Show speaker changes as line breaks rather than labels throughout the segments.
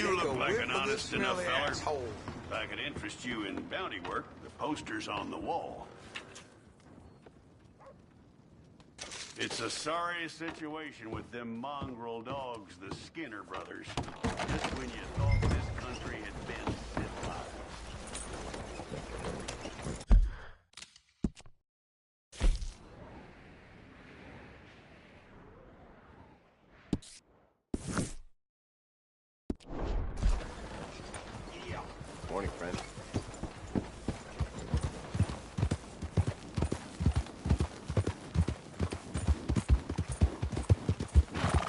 You look like an
Whip of
honest
the
enough
smelly
feller.
asshole.
If I could interest you in bounty work, the poster's on the wall. It's a sorry situation with them mongrel dogs, the Skinner brothers. Just when you thought this country had been civilized.
Morning, friend.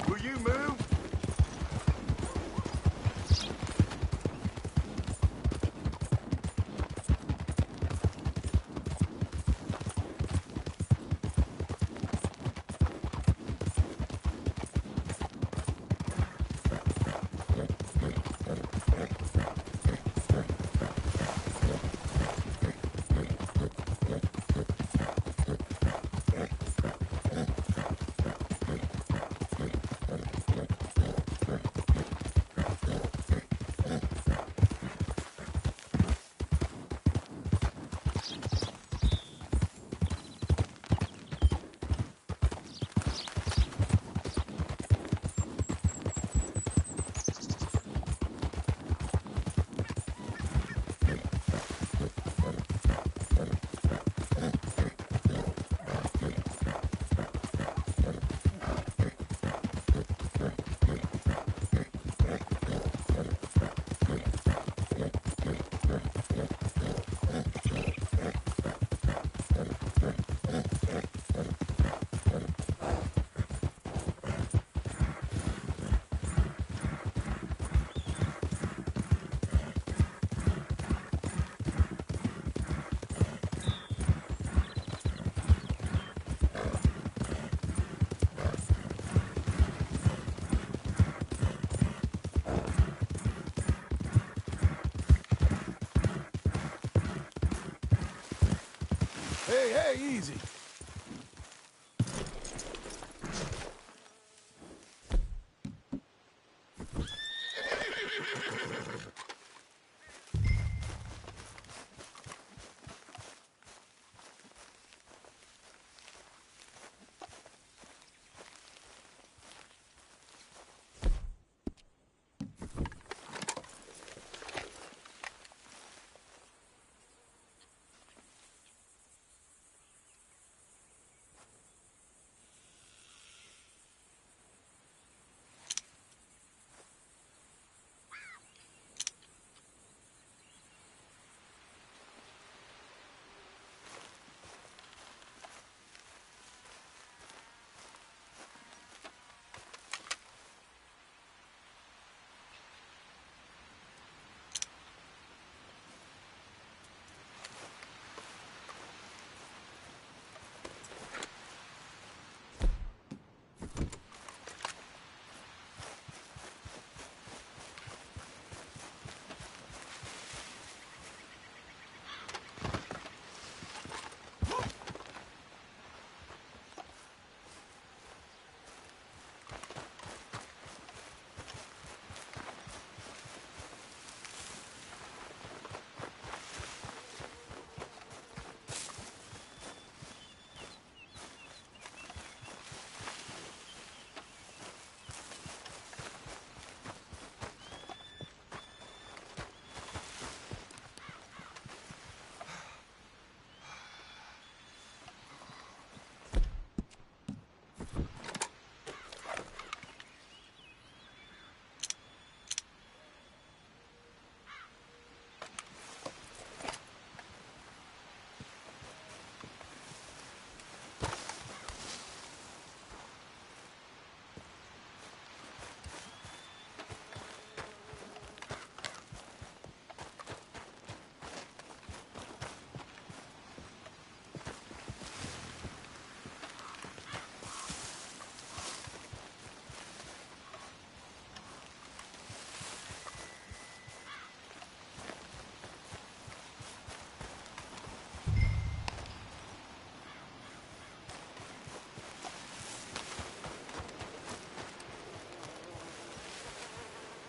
Will you move?
Hey, easy.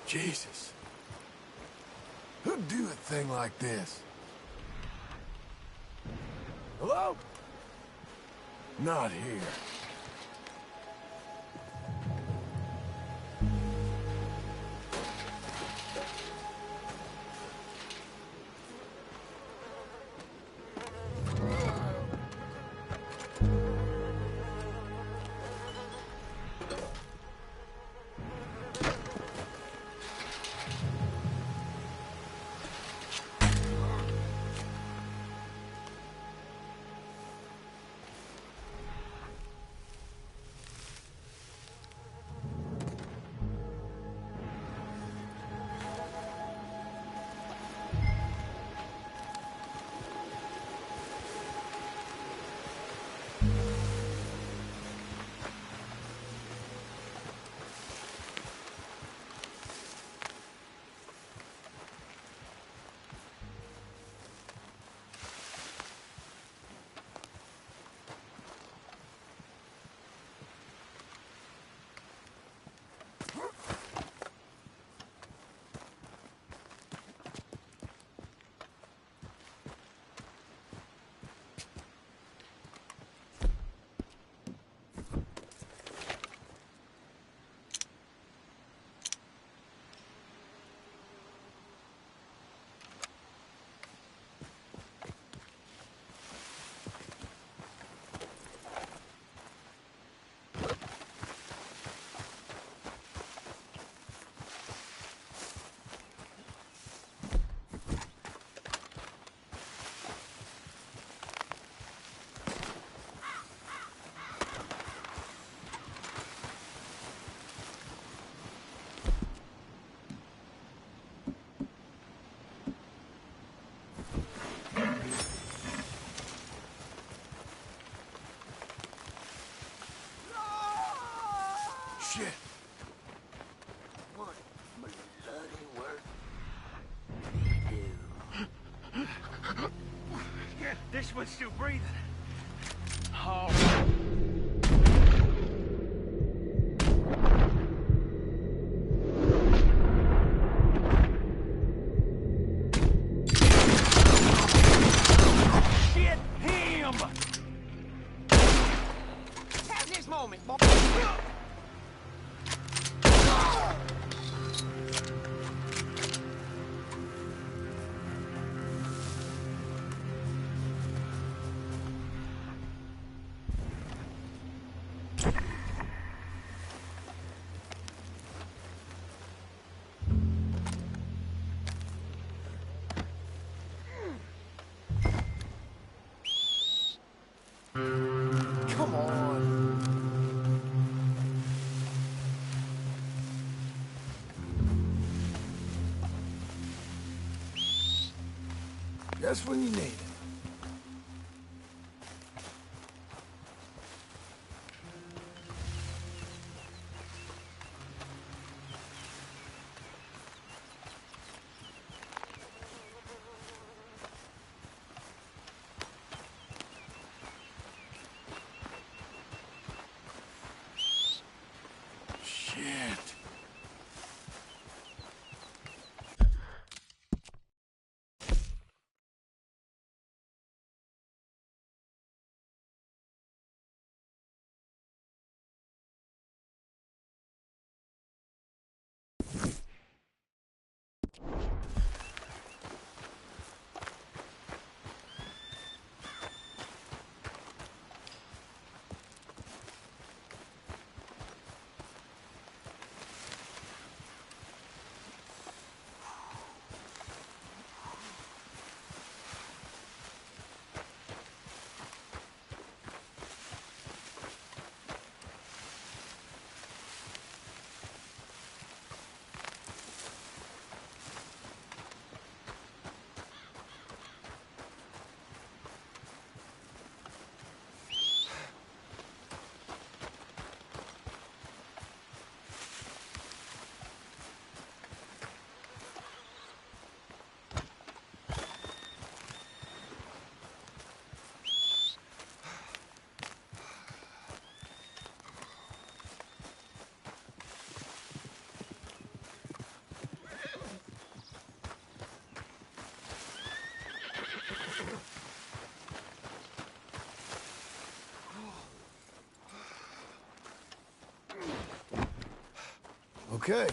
Jesus. Who'd do a thing like this? Hello? Not here. Shit.
What bloody work they do?
This one's still breathing. Oh. Shit, him!
Have this moment, boy.
Come on. Just when you need it. Okay.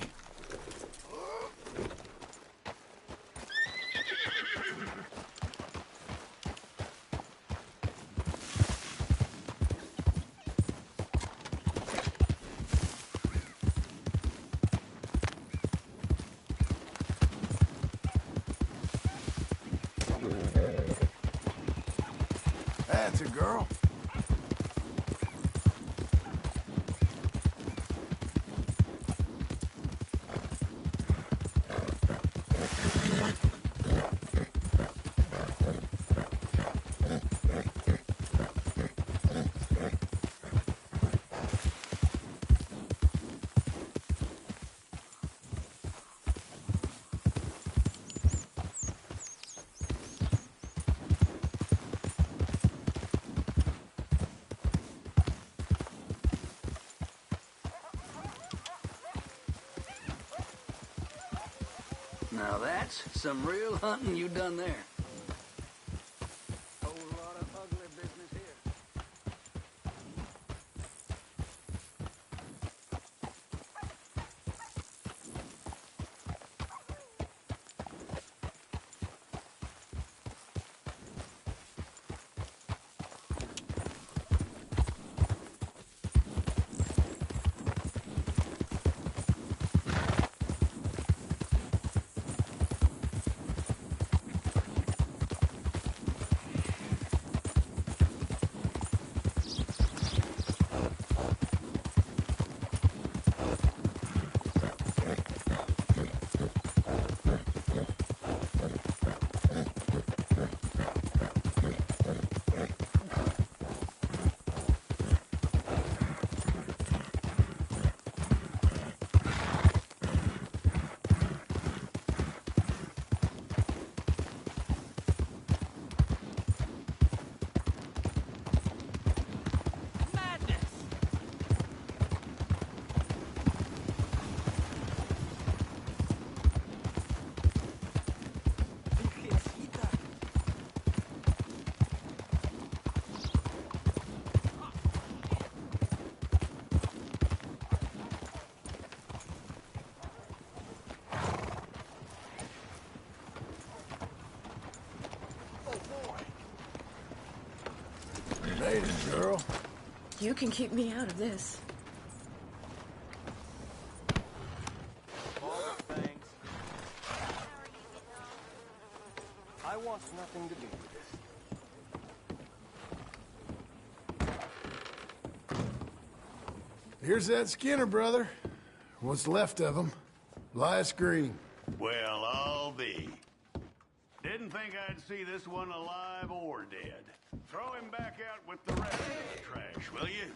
That's a girl.
Now that's some real hunting you done there. Whole lot of ugly business here.
Made it, girl.
You can keep me out of this.
All the things. I want nothing to do with this.
Here's that Skinner brother. What's left of him. Last green.
Well, I'll be. Didn't think I'd see this one alive or dead. Throw him back out with the rest of the trash, will you?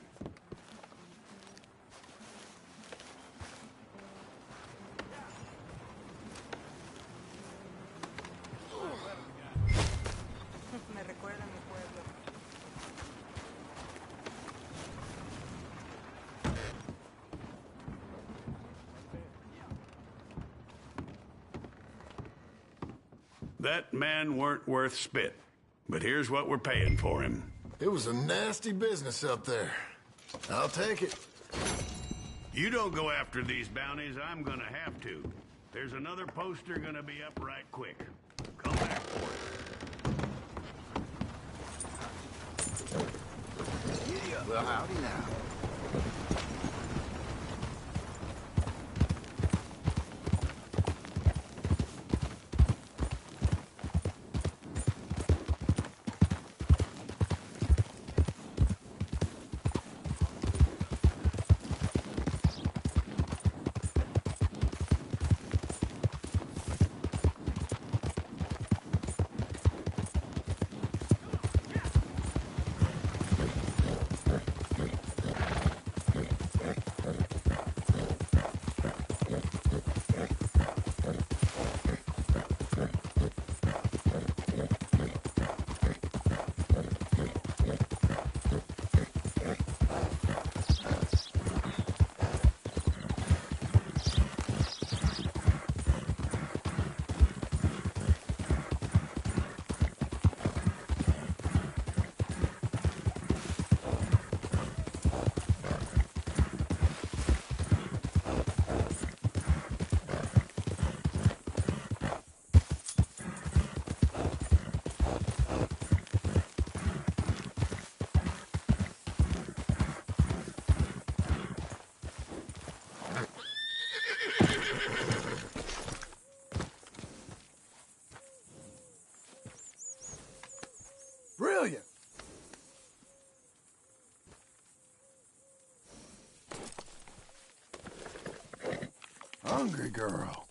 Me recuerda a mi pueblo.
That man weren't worth spit. But here's what we're paying for him.
It was a nasty business up there. I'll take it.
You don't go after these bounties, I'm gonna have to. There's another poster gonna be up right quick. Come back for it.
Well, howdy now.
Hungry girl.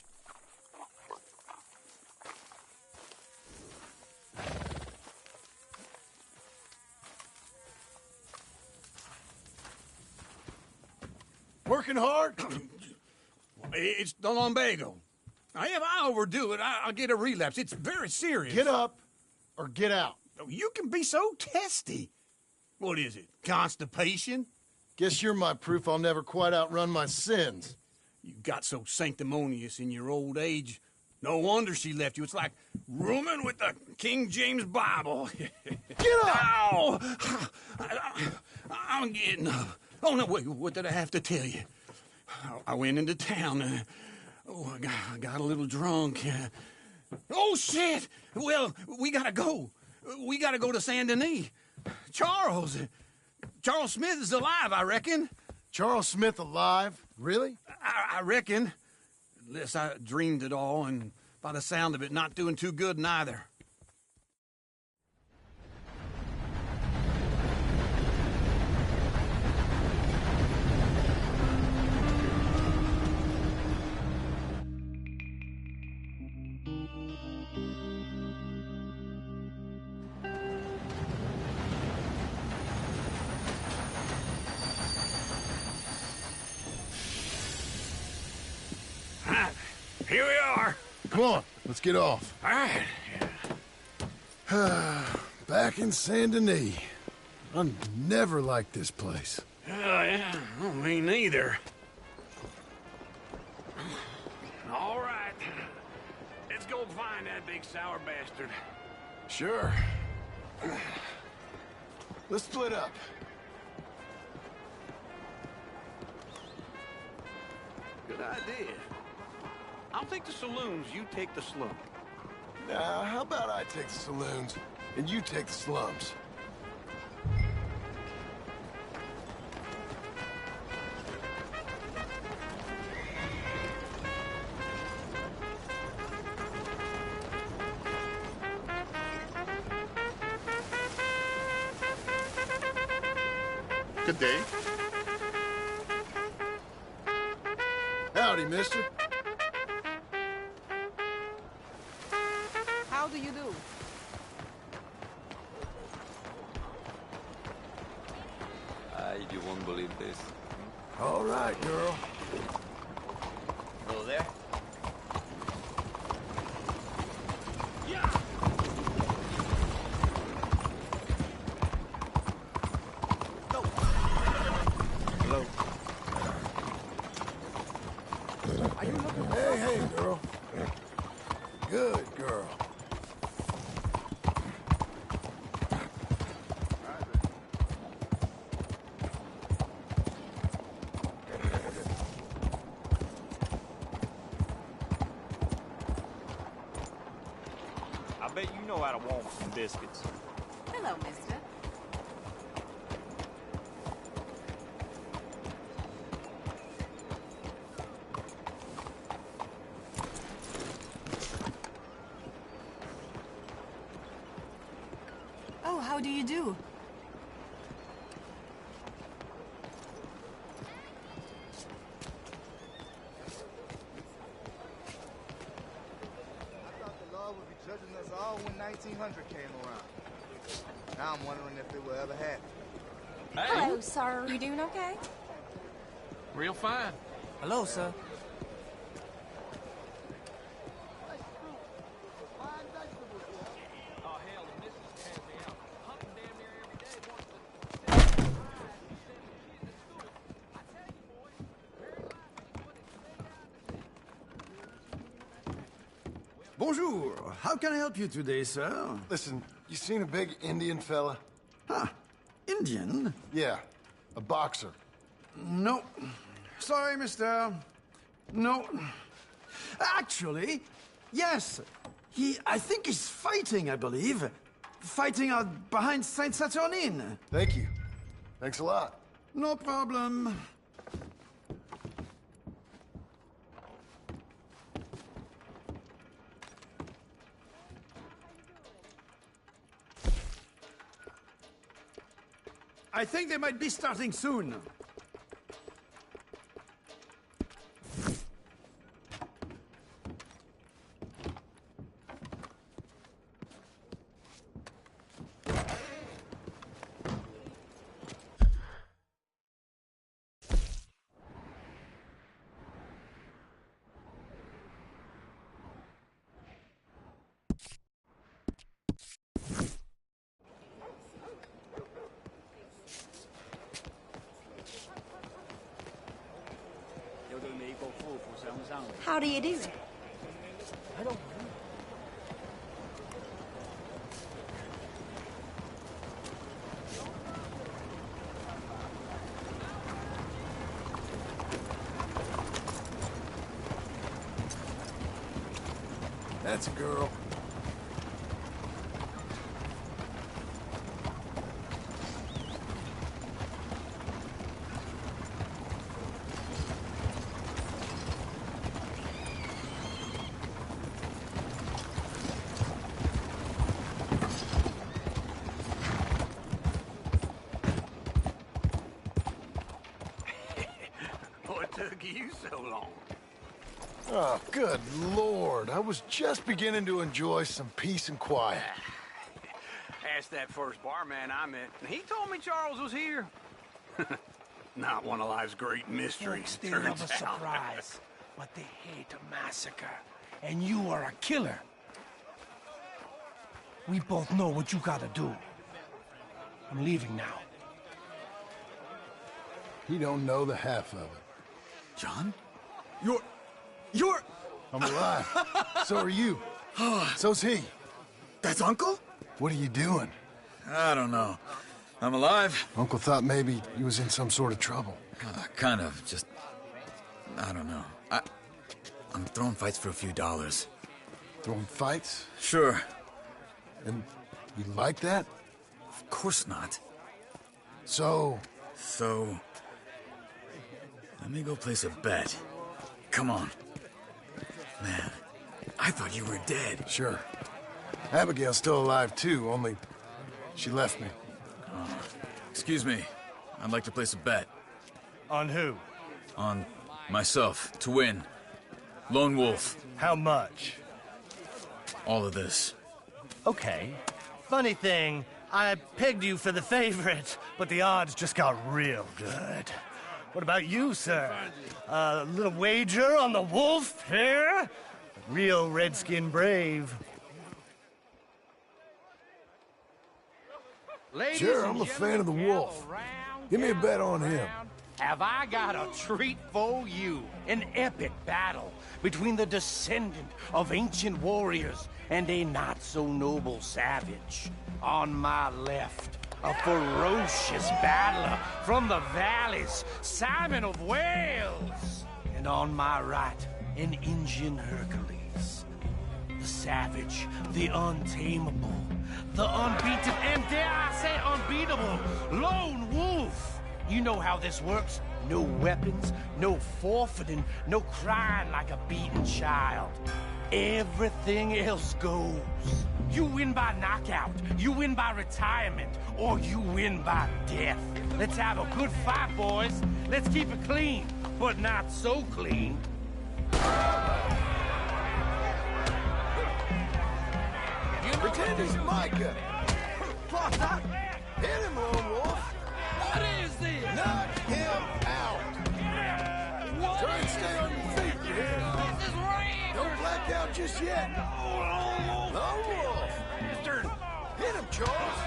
Working hard?
It's the lumbago. Now, if I overdo it, I'll get a relapse. It's very serious.
Get up or get out.
You can be so testy. What is it, constipation?
Guess you're my proof I'll never quite outrun my sins.
You got so sanctimonious in your old age. No wonder she left you. It's like rooming with the King James Bible.
Get up!
Ow! I'm getting up. Oh, no, wait, what did I have to tell you? I went into town. I got a little drunk. Oh, shit! Well, we gotta go. We gotta go to Saint Denis. Charles Smith is alive, I reckon.
Charles Smith alive? Really?
I reckon. Unless I dreamed it all, and by the sound of it, not doing too good neither. Here we are.
Come on, let's get off.
All right.
Back in Saint Denis. I never liked this place.
Yeah, well, me neither. All right. Let's go find that big sour bastard.
Sure. Let's split up.
Good idea. I'll take the saloons, you take the slum.
Now, how about I take the saloons, and you take the slums?
Good day.
Howdy, mister.
How do you do?
You won't believe this.
All right, girl.
Hello there. Hello.
Are you looking for
Hey, hey, girl. Good girl.
I bet you know how to warm some biscuits.
Hello, mister.
Oh, how do you do?
I thought the law would be judging us all when 1900 came around. Now I'm wondering if it will ever happen.
Hello, sir. You doing okay?
Real fine.
Hello, sir.
Oh, hell, the missus has me out. Hunting damn near every day.
Bonjour. How can I help you today, sir?
Listen, you seen a big Indian fella?
Huh. Indian?
Yeah, a boxer.
No. Sorry, mister. No. Actually, yes. I think he's fighting, I believe. Fighting out behind Saint Saturnine.
Thank you. Thanks a lot.
No problem. I think they might be starting soon.
How do you do?
That's a girl.
What took you so long?
Oh, good Lord. I was just beginning to enjoy some peace and quiet.
Asked that first barman I met, and he told me Charles was here. Not one of life's great mysteries.
They love a surprise, but they hate a massacre. And you are a killer. We both know what you gotta do. I'm leaving now.
He don't know the half of it.
John? You're...
I'm alive. So are you. So's he.
That's Uncle?
What are you doing?
I don't know. I'm alive.
Uncle thought maybe you was in some sort of trouble.
Kind of, just... I don't know. I'm throwing fights for a few dollars.
Throwing fights?
Sure.
And you like that?
Of course not.
So...
So... Let me go place a bet. Come on. Man, I thought you were dead.
Sure. Abigail's still alive, too, only she left me.
Excuse me. I'd like to place a bet.
On who?
On myself, to win. Lone Wolf.
How much?
All of this.
Okay. Funny thing, I pegged you for the favorite, but the odds just got real good. What about you, sir? A little wager on the wolf here? Real redskin brave.
Ladies
Sure,
and
I'm a fan of the
gentlemen,
wolf.
gather round,
Give me a bet on
gather
him.
round. Have I got a treat for you?
An epic battle between the descendant of ancient warriors and a not-so-noble savage. On my left, a ferocious battler from the valleys, Simon of Wales. And on my right, an Indian Hercules. The savage, the untamable, the unbeaten, and dare I say unbeatable, Lone Wolf. You know how this works. No weapons, no forfeiting, no crying like a beaten child. Everything else goes. You win by knockout, you win by retirement, or you win by death. Let's have a good fight, boys. Let's keep it clean, but not so clean.
Pretend he's Micah. Hit him, Lone Wolf.
What is this?
Knock him out. Try and stay on your feet, you hear?
This is real.
Don't black out just yet. Lone Wolf. Hit him, Charles.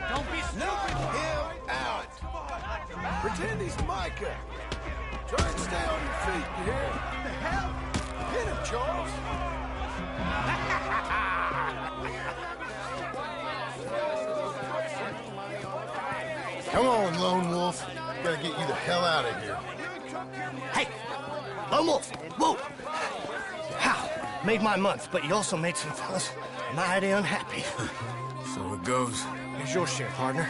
Don't be stupid.
Knock him out. Pretend he's Micah. Try and stay on your feet, you hear? What the hell? Hit him, Charles. Come on, Lone Wolf. Gotta get you the hell out of here.
Hey, Lone Wolf, whoa! How? Made my month, but you also made some fellas mighty unhappy.
So it goes.
Here's your share, partner.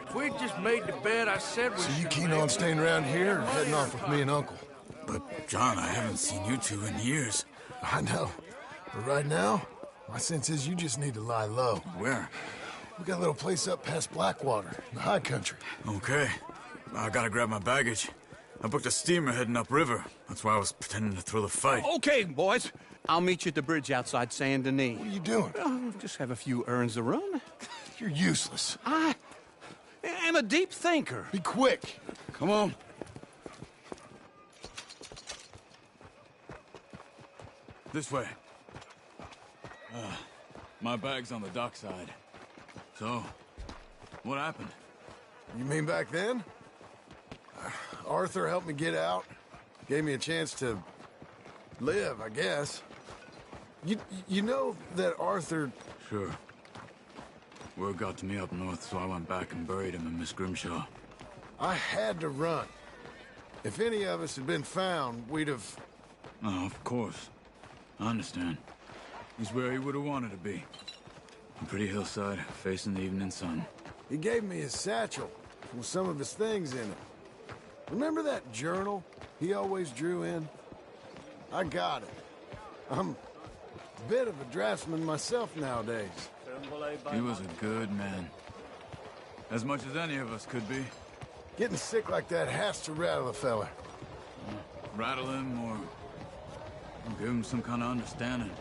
If we just made the bet I said we
So you
should
keen
make,
on staying around here or heading off with me and Uncle?
But, John, I haven't seen you two in years.
I know. But right now, my sense is you just need to lie low.
Where?
We got a little place up past Blackwater, in the high country.
Okay. I gotta grab my baggage. I booked a steamer heading upriver. That's why I was pretending to throw the fight.
Okay, boys. I'll meet you at the bridge outside Saint Denis.
What are you doing?
Just have a few errands to run.
You're useless.
I am a deep thinker.
Be quick.
Come on. This way. My bag's on the dockside. So, what happened?
You mean back then? Arthur helped me get out. Gave me a chance to live, I guess. You know that Arthur...
Sure. Word got to me up north, so I went back and buried him in Miss Grimshaw.
I had to run. If any of us had been found, we'd have...
Oh, of course. I understand. He's where he would have wanted to be. A pretty hillside, facing the evening sun.
He gave me his satchel with some of his things in it. Remember that journal he always drew in? I got it. I'm a bit of a draftsman myself nowadays.
He was a good man. As much as any of us could be.
Getting sick like that has to rattle a fella.
Rattle him or give him some kind of understanding.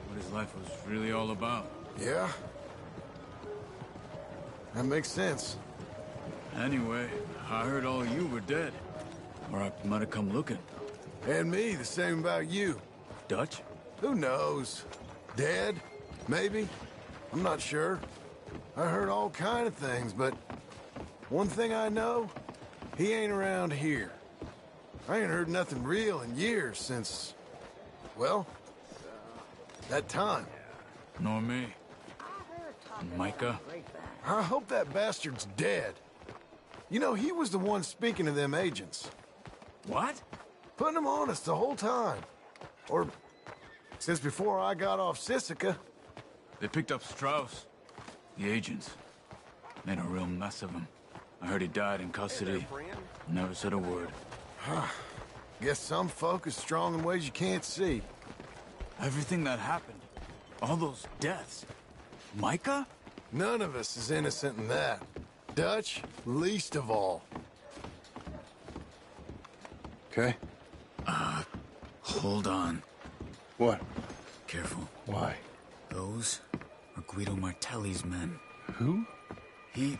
What his life was really all about.
Yeah? That makes sense.
Anyway, I heard all you were dead. Or I might have come looking.
And me, the same about you.
Dutch?
Who knows? Dead? Maybe? I'm not sure. I heard all kind of things, but one thing I know, he ain't around here. I ain't heard nothing real in years since, well, that time.
Nor me. And Micah?
I hope that bastard's dead. You know, he was the one speaking to them agents.
What?
Putting them on us the whole time. Or since before I got off Sisika.
They picked up Strauss. The agents. Made a real mess of him. I heard he died in custody. Never said a word.
Guess some folk is strong in ways you can't see.
Everything that happened. All those deaths. Micah?
None of us is innocent in that. Dutch, least of all. Okay?
Hold on.
What?
Careful.
Why?
Those are Guido Martelli's men.
Who?
He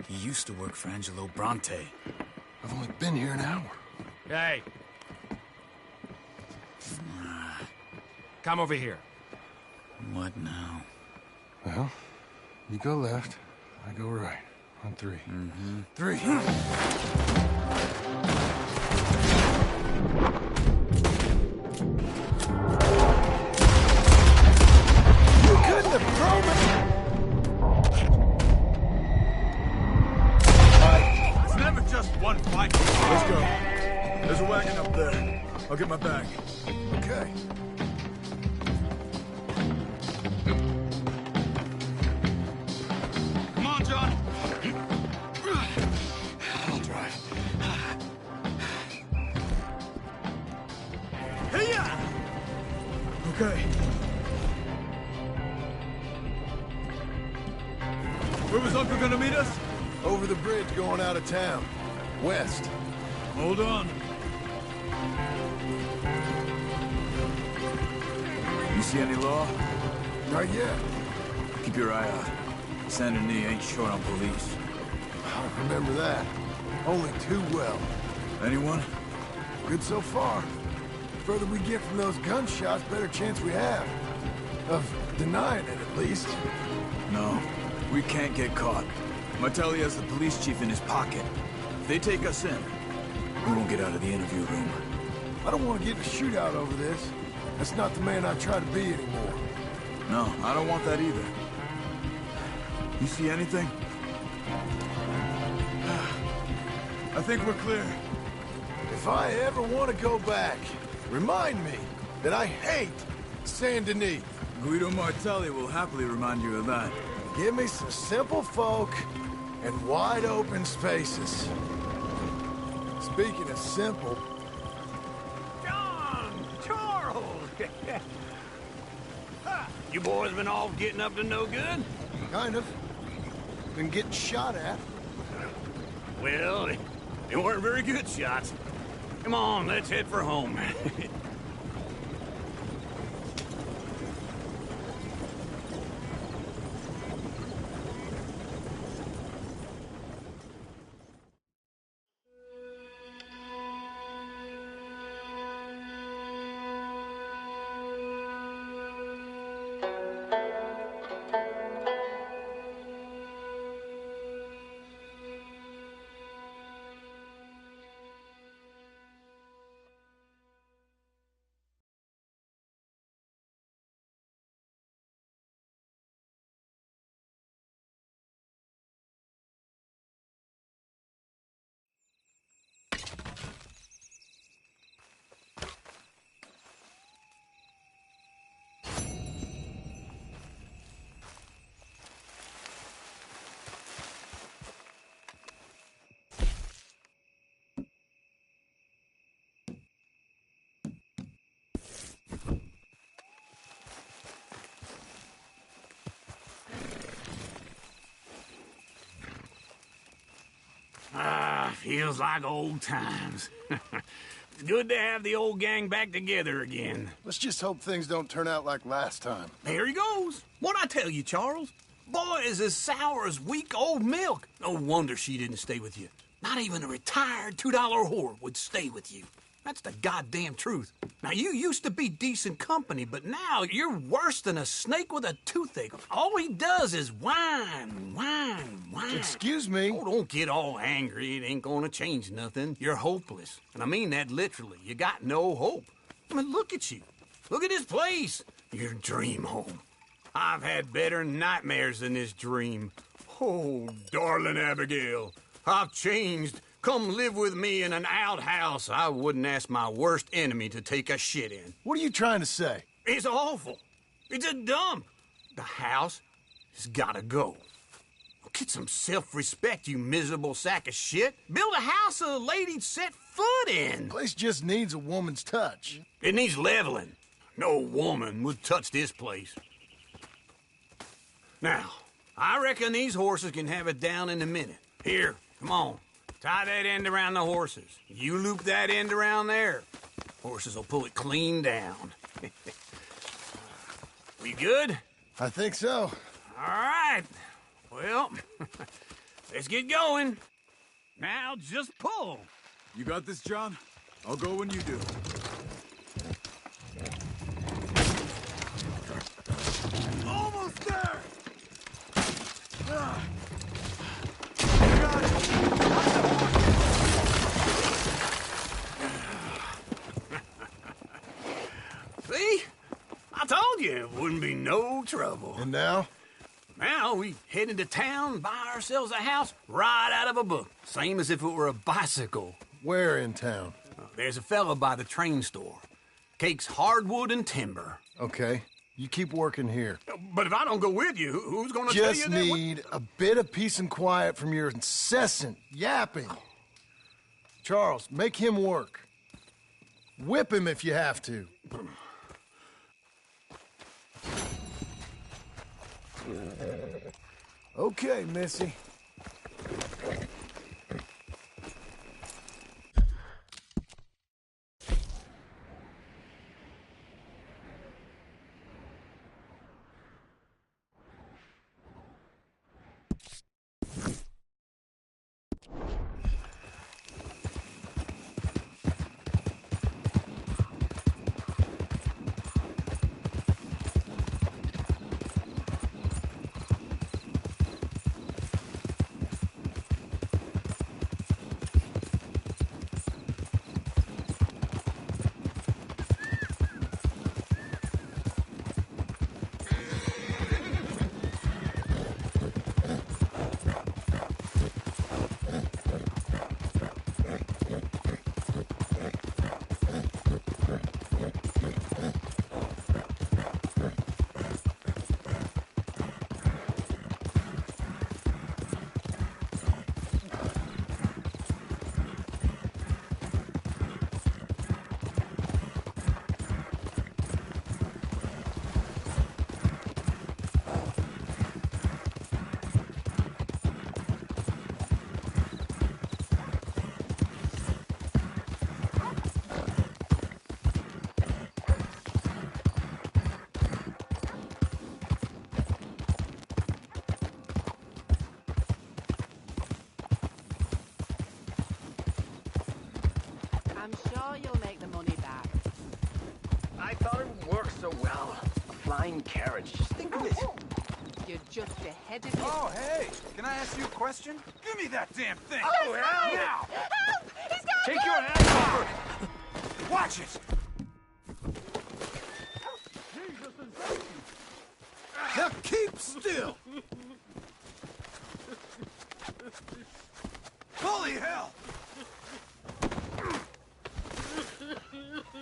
used to work for Angelo Bronte.
I've only been here an hour.
Hey! Come over here.
What now?
Well, you go left, I go right. On three.
Mm-hmm.
3. You couldn't have thrown me!
It's never just one fight. Let's go. There's a wagon up there. I'll get my bag.
Okay.
Come on, John. I'll drive. Hey-ya! Okay. Where was Uncle gonna meet us?
Over the bridge going out of town. West.
Hold on. You see any law?
Not yet.
Keep your eye out. Saint Denis ain't short on police.
I remember that. Only too well.
Anyone?
Good so far. Further we get from those gunshots, better chance we have. Of denying it, at least.
No. We can't get caught. Martelli has the police chief in his pocket. If they take us in, we won't get out of the interview room.
I don't want to get in a shootout over this. That's not the man I try to be anymore.
No, I don't want that either. You see anything? I think we're clear.
If I ever want to go back, remind me that I hate Saint Denis.
Guido Martelli will happily remind you of that.
Give me some simple folk and wide open spaces. Speaking of simple...
John! Charles! You boys been all getting up to no good?
Kind of. Been getting shot at.
Well, they weren't very good shots. Come on, let's head for home.
Feels like old times. It's good to have the old gang back together again.
Let's just hope things don't turn out like last time.
There he goes. What'd I tell you, Charles? Boy is as sour as weak old milk. No wonder she didn't stay with you. Not even a retired $2 whore would stay with you. That's the goddamn truth. Now, you used to be decent company, but now you're worse than a snake with a toothache. All he does is whine.
Excuse me?
Oh, don't get all angry. It ain't gonna change nothing. You're hopeless. And I mean that literally. You got no hope. I mean, look at you. Look at this place. Your dream home. I've had better nightmares than this dream. Oh, darling Abigail, I've changed. Come live with me in an outhouse I wouldn't ask my worst enemy to take a shit in.
What are you trying to say?
It's awful. It's a dump. The house has gotta go. Get some self-respect, you miserable sack of shit. Build a house a lady'd set foot in.
Place just needs a woman's touch.
It needs leveling. No woman would touch this place. Now, I reckon these horses can have it down in a minute. Here, come on. Tie that end around the horses. You loop that end around there. Horses will pull it clean down. We good?
I think so.
All right. Well, let's get going. Now just pull.
You got this, John? I'll go when you do.
Almost there!
See? I told you it wouldn't be no trouble.
And now?
Now we head into town, buy ourselves a house right out of a book. Same as if it were a bicycle.
Where in town?
There's a fella by the train store. Cakes hardwood and timber.
Okay. You keep working here.
But if I don't go with you, who's gonna tell you
Just
that?
need a bit of peace and quiet from your incessant yapping. Charles, make him work. Whip him if you have to. Okay, Missy.
I'm sure you'll make the money back.
I thought it would work so well. A flying carriage. Just think of it.
You're just ahead of your...
Oh, hey! Can I ask you a question? Give me that damn thing!
Oh, hell!
Now!
Help! He's got
Take your hands off her! Watch it!
Now keep still!
Holy hell!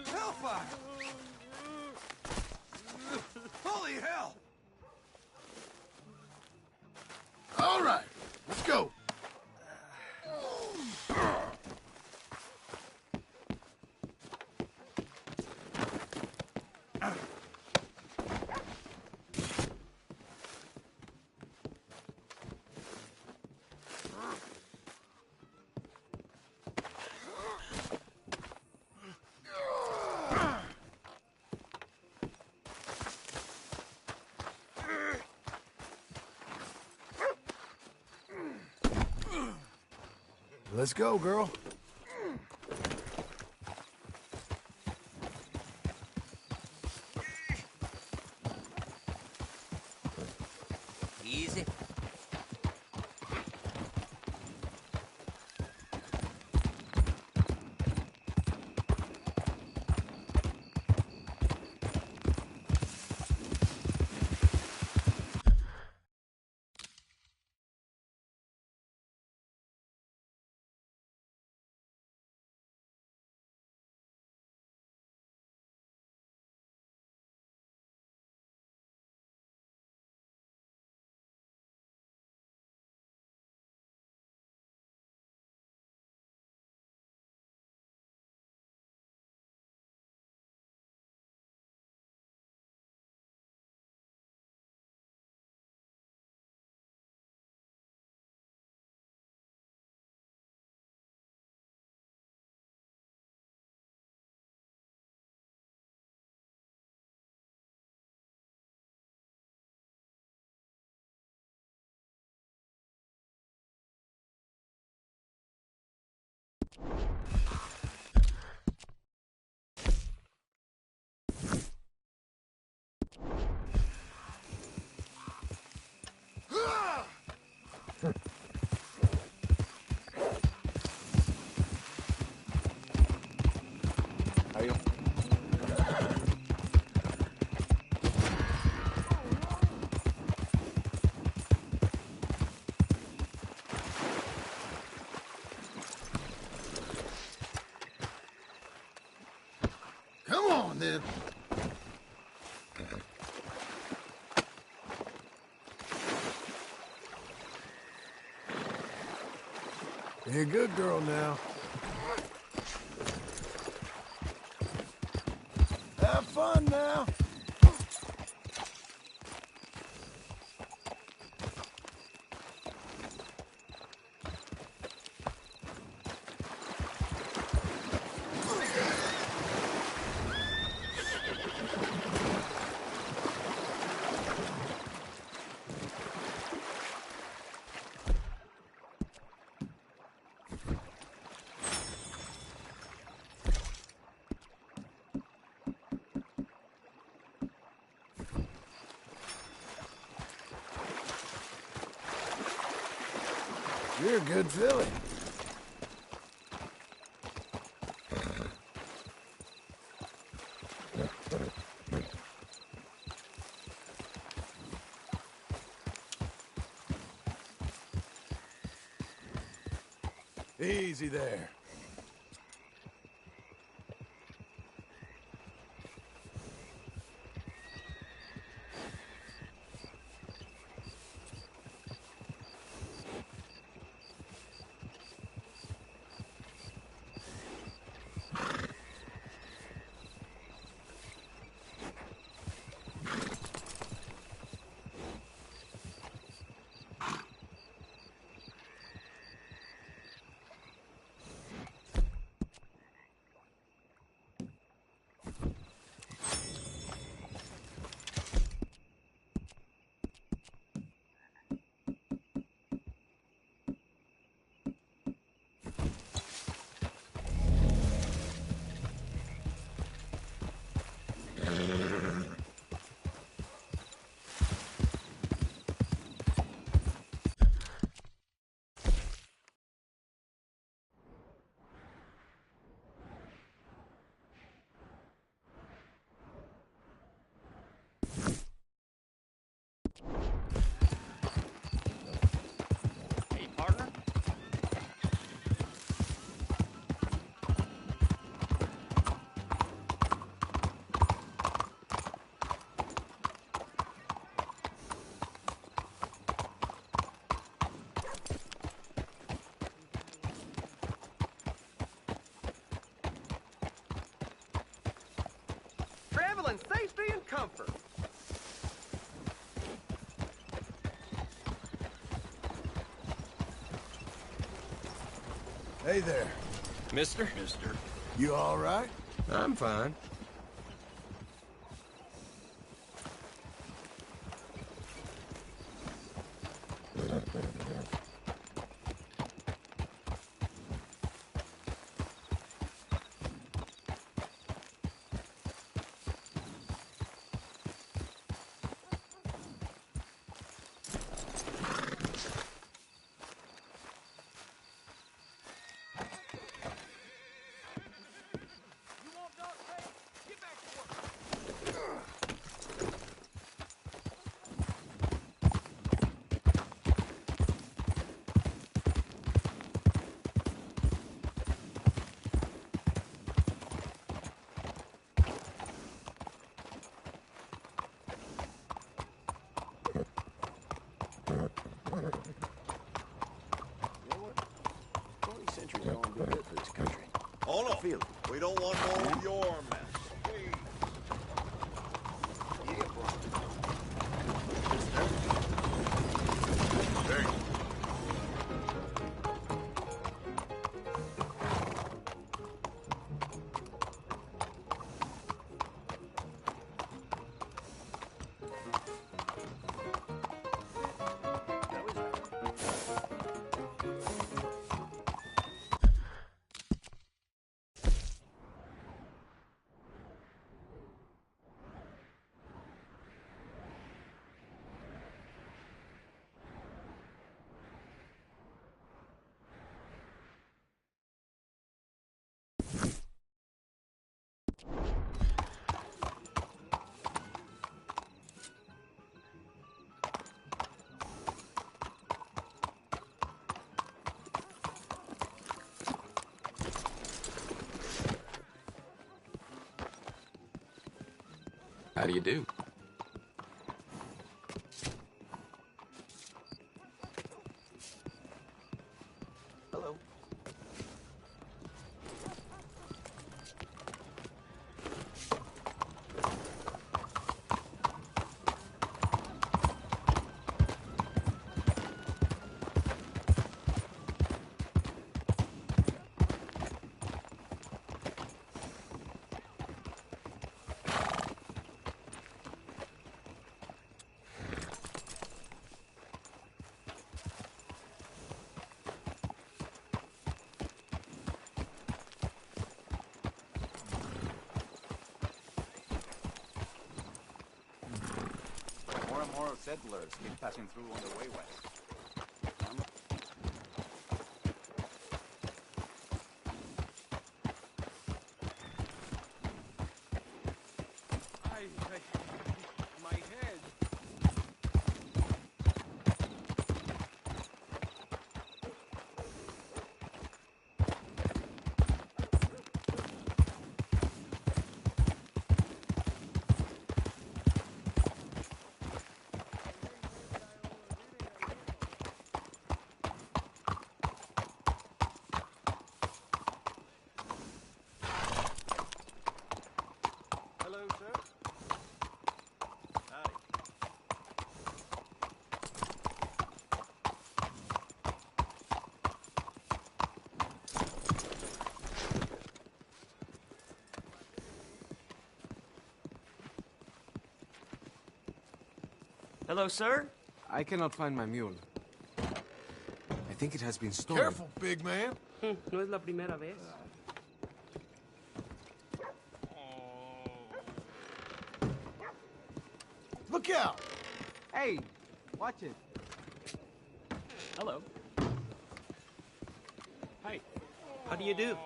Hellfire! Holy hell!
All right, let's go. Let's go, girl.
Easy.
How you?
Come on, then. You're a good girl now. Have fun now. You're a good filly. Easy there.
Hey, partner?
Travel in safety and comfort.
Hey there.
Mister?
You all right?
I'm fine.
We're going to do good for this country.
Hold on.
Feel it.
We don't want more of your mess.
How do you do?
Hello.
More and more settlers keep passing through on their way west.
My head.
Hello, sir. Howdy.
Hello, sir?
I cannot find my mule. I think it has been stolen.
Careful, big man.
No es la primera vez.
Look out!
Hey, watch it.
Hello. Hi. How do you do?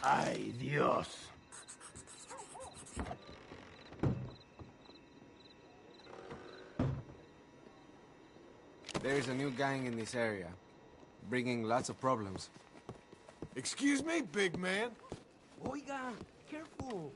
Ay, Dios.
There is a new gang in this area, bringing lots of problems.
Excuse me, big man.
Oiga, careful.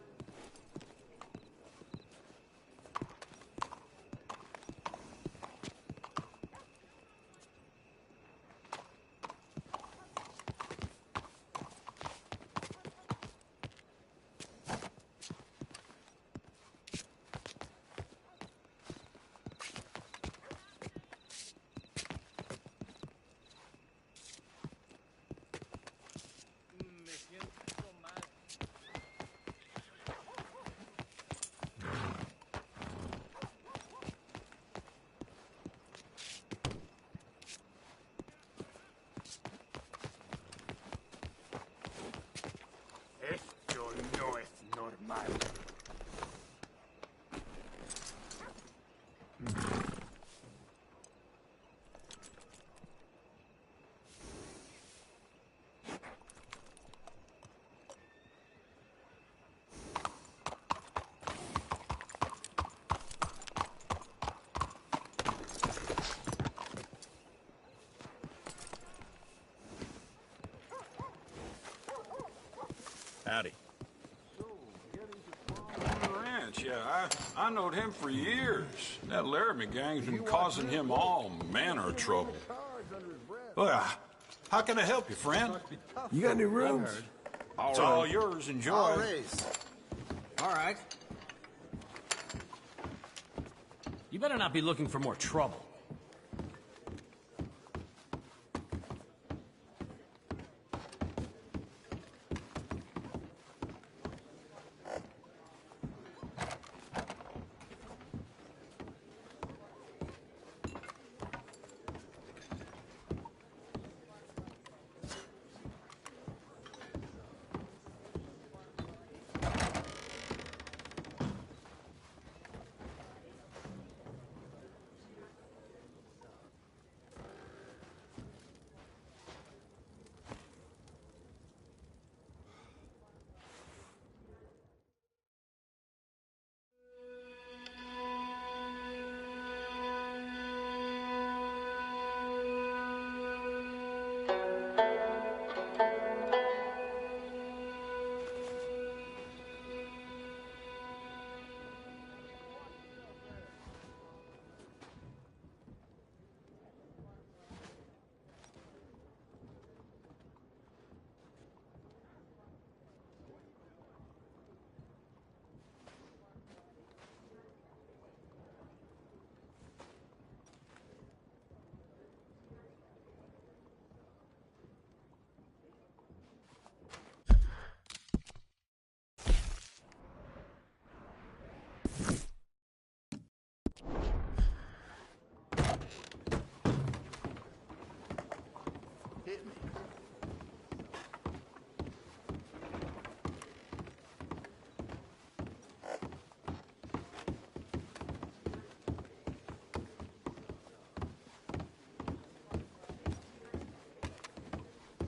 Yeah, I knowed him for years. That Laramie gang's been causing him all manner of trouble. Well, how can I help you, friend?
You got any rooms?
It's all yours. Enjoy.
All right.
You better not be looking for more trouble.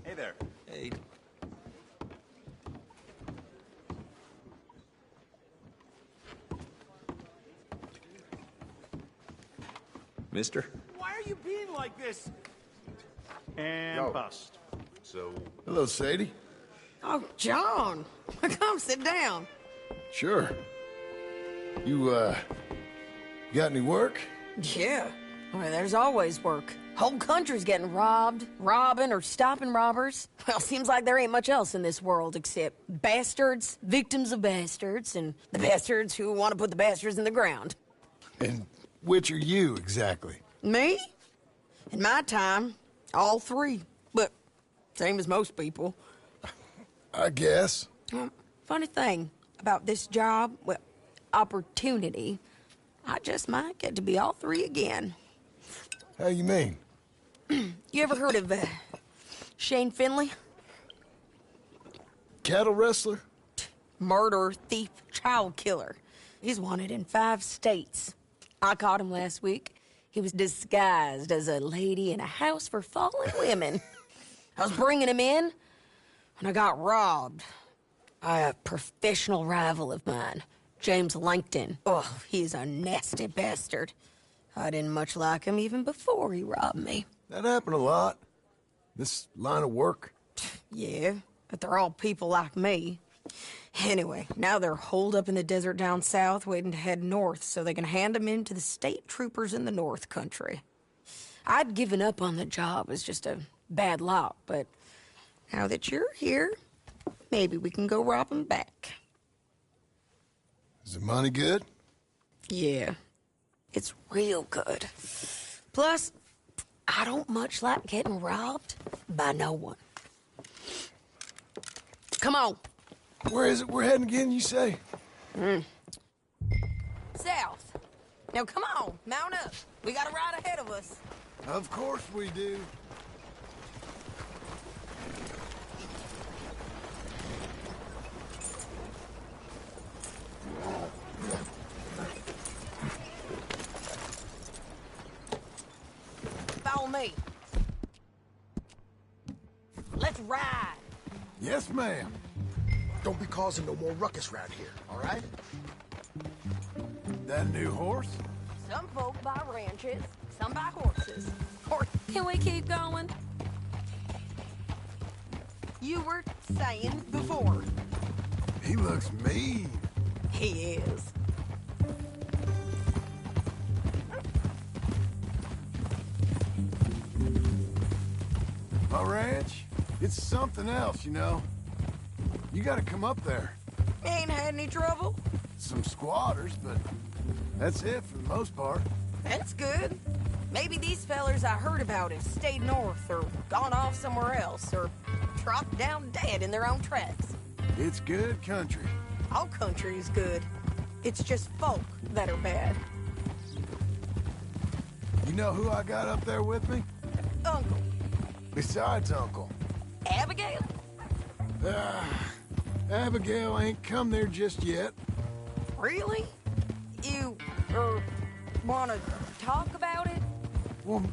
Hey there.
Hey. Mister?
Why are you being like this? And bust.
So,
Hello, Sadie.
Oh, John. Come sit down.
Sure. You got any work?
Yeah. Well, there's always work. Whole country's getting robbed, robbing, or stopping robbers. Well, seems like there ain't much else in this world except bastards, victims of bastards, and the bastards who want to put the bastards in the ground.
And which are you, exactly?
Me? In my time, all three. But same as most people.
I guess.
Funny thing about this job, well, opportunity, I just might get to be all three again.
How you mean?
You ever heard of Shane Finley?
Cattle wrestler?
Murderer, thief, child killer. He's wanted in 5 states. I caught him last week. He was disguised as a lady in a house for fallen women. I was bringing him in when I got robbed by a professional rival of mine, James Langton. Oh, he's a nasty bastard. I didn't much like him even before he robbed me.
That happened a lot. This line of work.
Yeah, but they're all people like me. Anyway, now they're holed up in the desert down south, waiting to head north so they can hand them in to the state troopers in the north country. I'd given up on the job as just a bad lot, but now that you're here, maybe we can go rob them back.
Is the money good?
Yeah, it's real good. Plus, I don't much like getting robbed by no one. Come on.
Where is it we're heading again, you say?
South. Now, come on, mount up. We got a ride ahead of us.
Of course we do.
Follow me. Let's ride.
Yes, ma'am.
Don't be causing no more ruckus around here, all right?
That new horse?
Some folk buy ranches, some buy horses. Can we keep going? You were saying before.
He looks mean.
He is.
My ranch, it's something else, you know. You gotta come up there.
Ain't had any trouble?
Some squatters, but that's it for the most part.
That's good. Maybe these fellers I heard about have stayed north or gone off somewhere else or dropped down dead in their own tracks.
It's good country.
All country is good. It's just folk that are bad.
You know who I got up there with me?
Uncle.
Besides Uncle.
Abigail?
Abigail ain't come there just yet.
Really? You, wanna talk about it?
Well,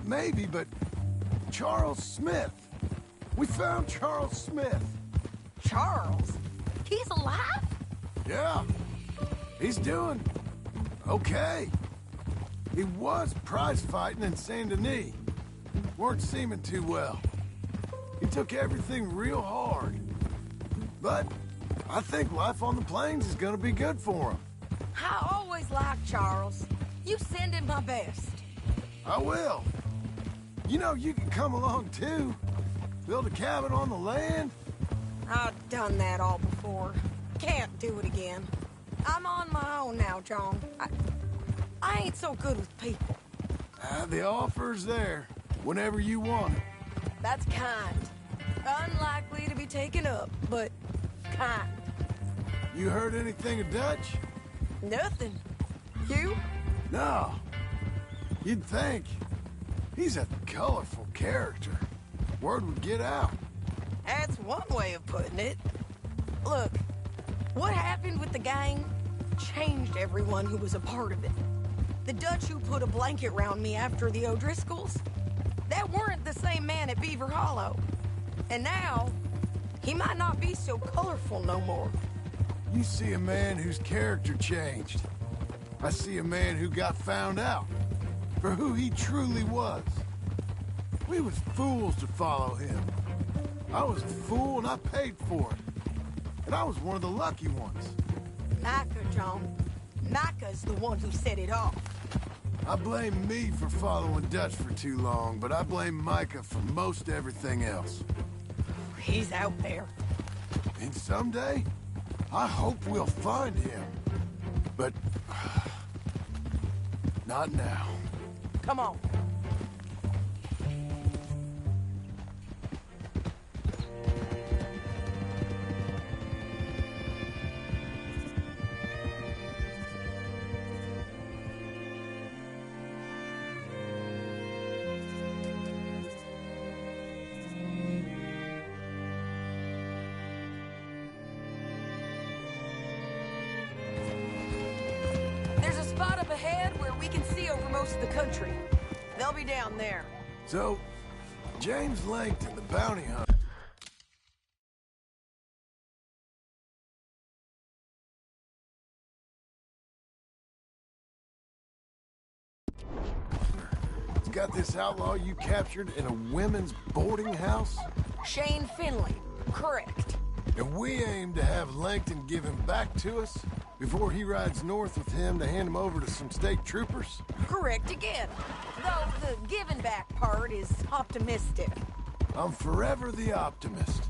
maybe, but Charles Smith. We found Charles Smith.
Charles? He's alive?
Yeah. He's doing okay. He was prize fighting in Saint Denis. Weren't seeming too well. He took everything real hard. But I think life on the plains is gonna be good for him.
I always liked Charles. You send him my best.
I will. You know, you can come along too. Build a cabin on the land.
I've done that all before. Can't do it again. I'm on my own now, John. I ain't so good with people.
The offer's there, whenever you want it.
That's kind. Unlikely to be taken up, but kind.
You heard anything of Dutch?
Nothing. You?
No. You'd think. He's a colorful character. Word would get out.
That's one way of putting it. Look, what happened with the gang changed everyone who was a part of it. The Dutch who put a blanket round me after the O'Driscolls, that weren't the same man at Beaver Hollow. And now, he might not be so colorful no more.
You see a man whose character changed. I see a man who got found out for who he truly was. We was fools to follow him. I was a fool and I paid for it. And I was one of the lucky ones.
Micah, John. Micah's the one who set it off.
I blame me for following Dutch for too long, but I blame Micah for most everything else.
He's out there.
And someday, I hope we'll find him. But not now.
Come on. There's a spot up ahead where we can see over most of the country. They'll be down there.
So, James Langton, the bounty hunter. He's got this outlaw you captured in a women's boarding house?
Shane Finley. Correct.
And we aim to have Langton give him back to us before he rides north with him to hand him over to some state troopers?
Correct again. Though the giving back part is optimistic.
I'm forever the optimist.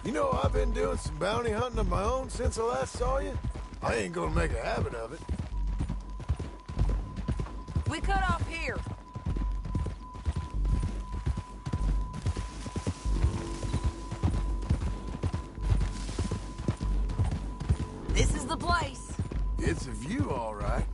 You know, I've been doing some bounty hunting of my own since I last saw you. I ain't gonna make a habit of it.
We cut off here. This is the place.
It's a view, all right.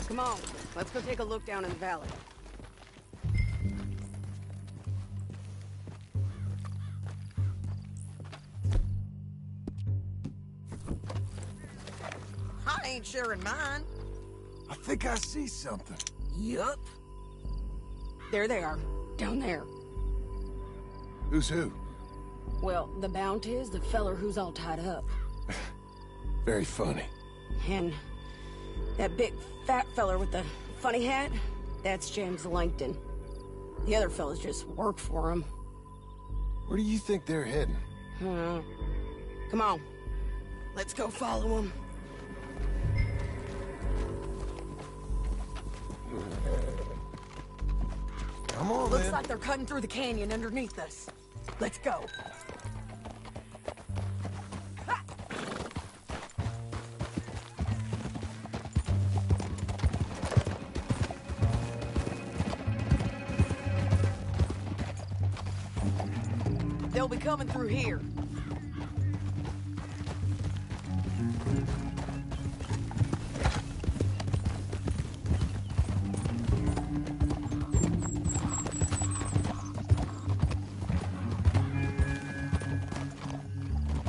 Come on, let's go take a look down in the valley.
I ain't sharing mine.
I think I see something.
Yup.
There they are, down there.
Who's who?
Well, the Bounty is the feller who's all tied up.
Very funny.
And that big fat feller with the funny hat, that's James Langton. The other fellas just work for him.
Where do you think they're heading?
Come on. Let's go follow him.
Come on,
Looks
then.
like they're cutting through the canyon underneath us. Let's go. They'll be coming through here.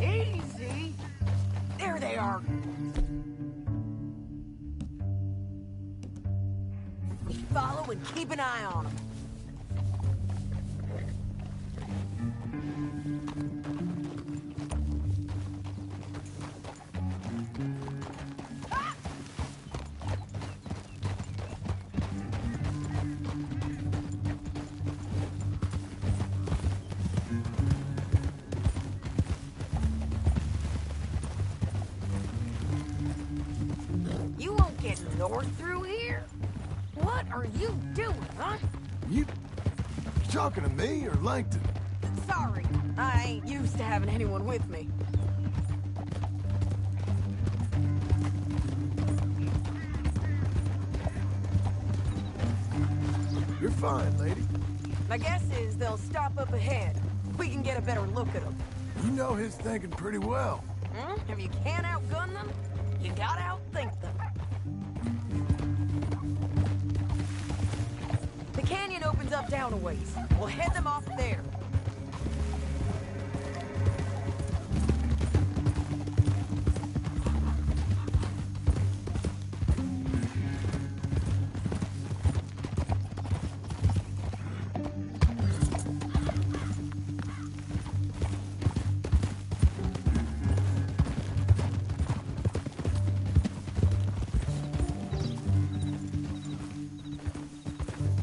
Easy. There they are. We follow and keep an eye on them. You won't get north through here? What are you doing, huh?
You talking to me or Langton?
Sorry, I ain't used to having anyone with me.
You're fine, lady.
My guess is they'll stop up ahead. We can get a better look at them.
You know his thinking pretty well.
If you can't outgun them, you gotta outthink them. The canyon opens up down a ways. We'll head them off there.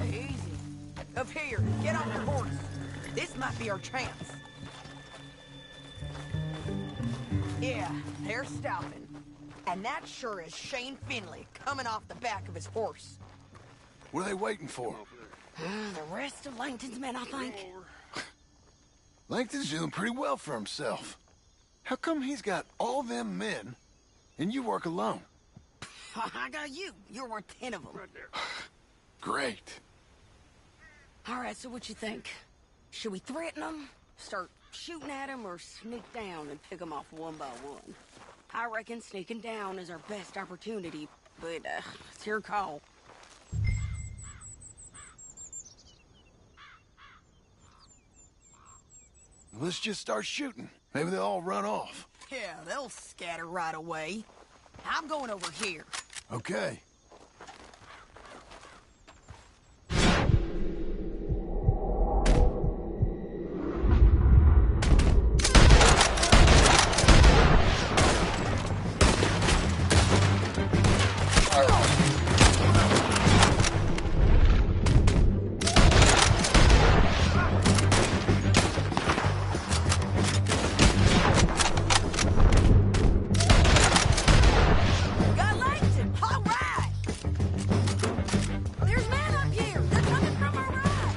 Easy. Up here, get off your horse. This might be our chance. Yeah, they're stopping. And that sure is Shane Finley coming off the back of his horse.
What are they waiting for?
The rest of Langton's men, I think.
Langton's doing pretty well for himself. How come he's got all them men, and you work alone?
I got you. You're worth 10 of them.
Great.
All right, so what you think? Should we threaten them, start shooting at them, or sneak down and pick them off one by one? I reckon sneaking down is our best opportunity, but it's your call.
Let's just start shooting. Maybe they'll all run off.
Yeah, they'll scatter right away. I'm going over here.
Okay.
Got Langton! All right! There's men up here! They're coming from our right!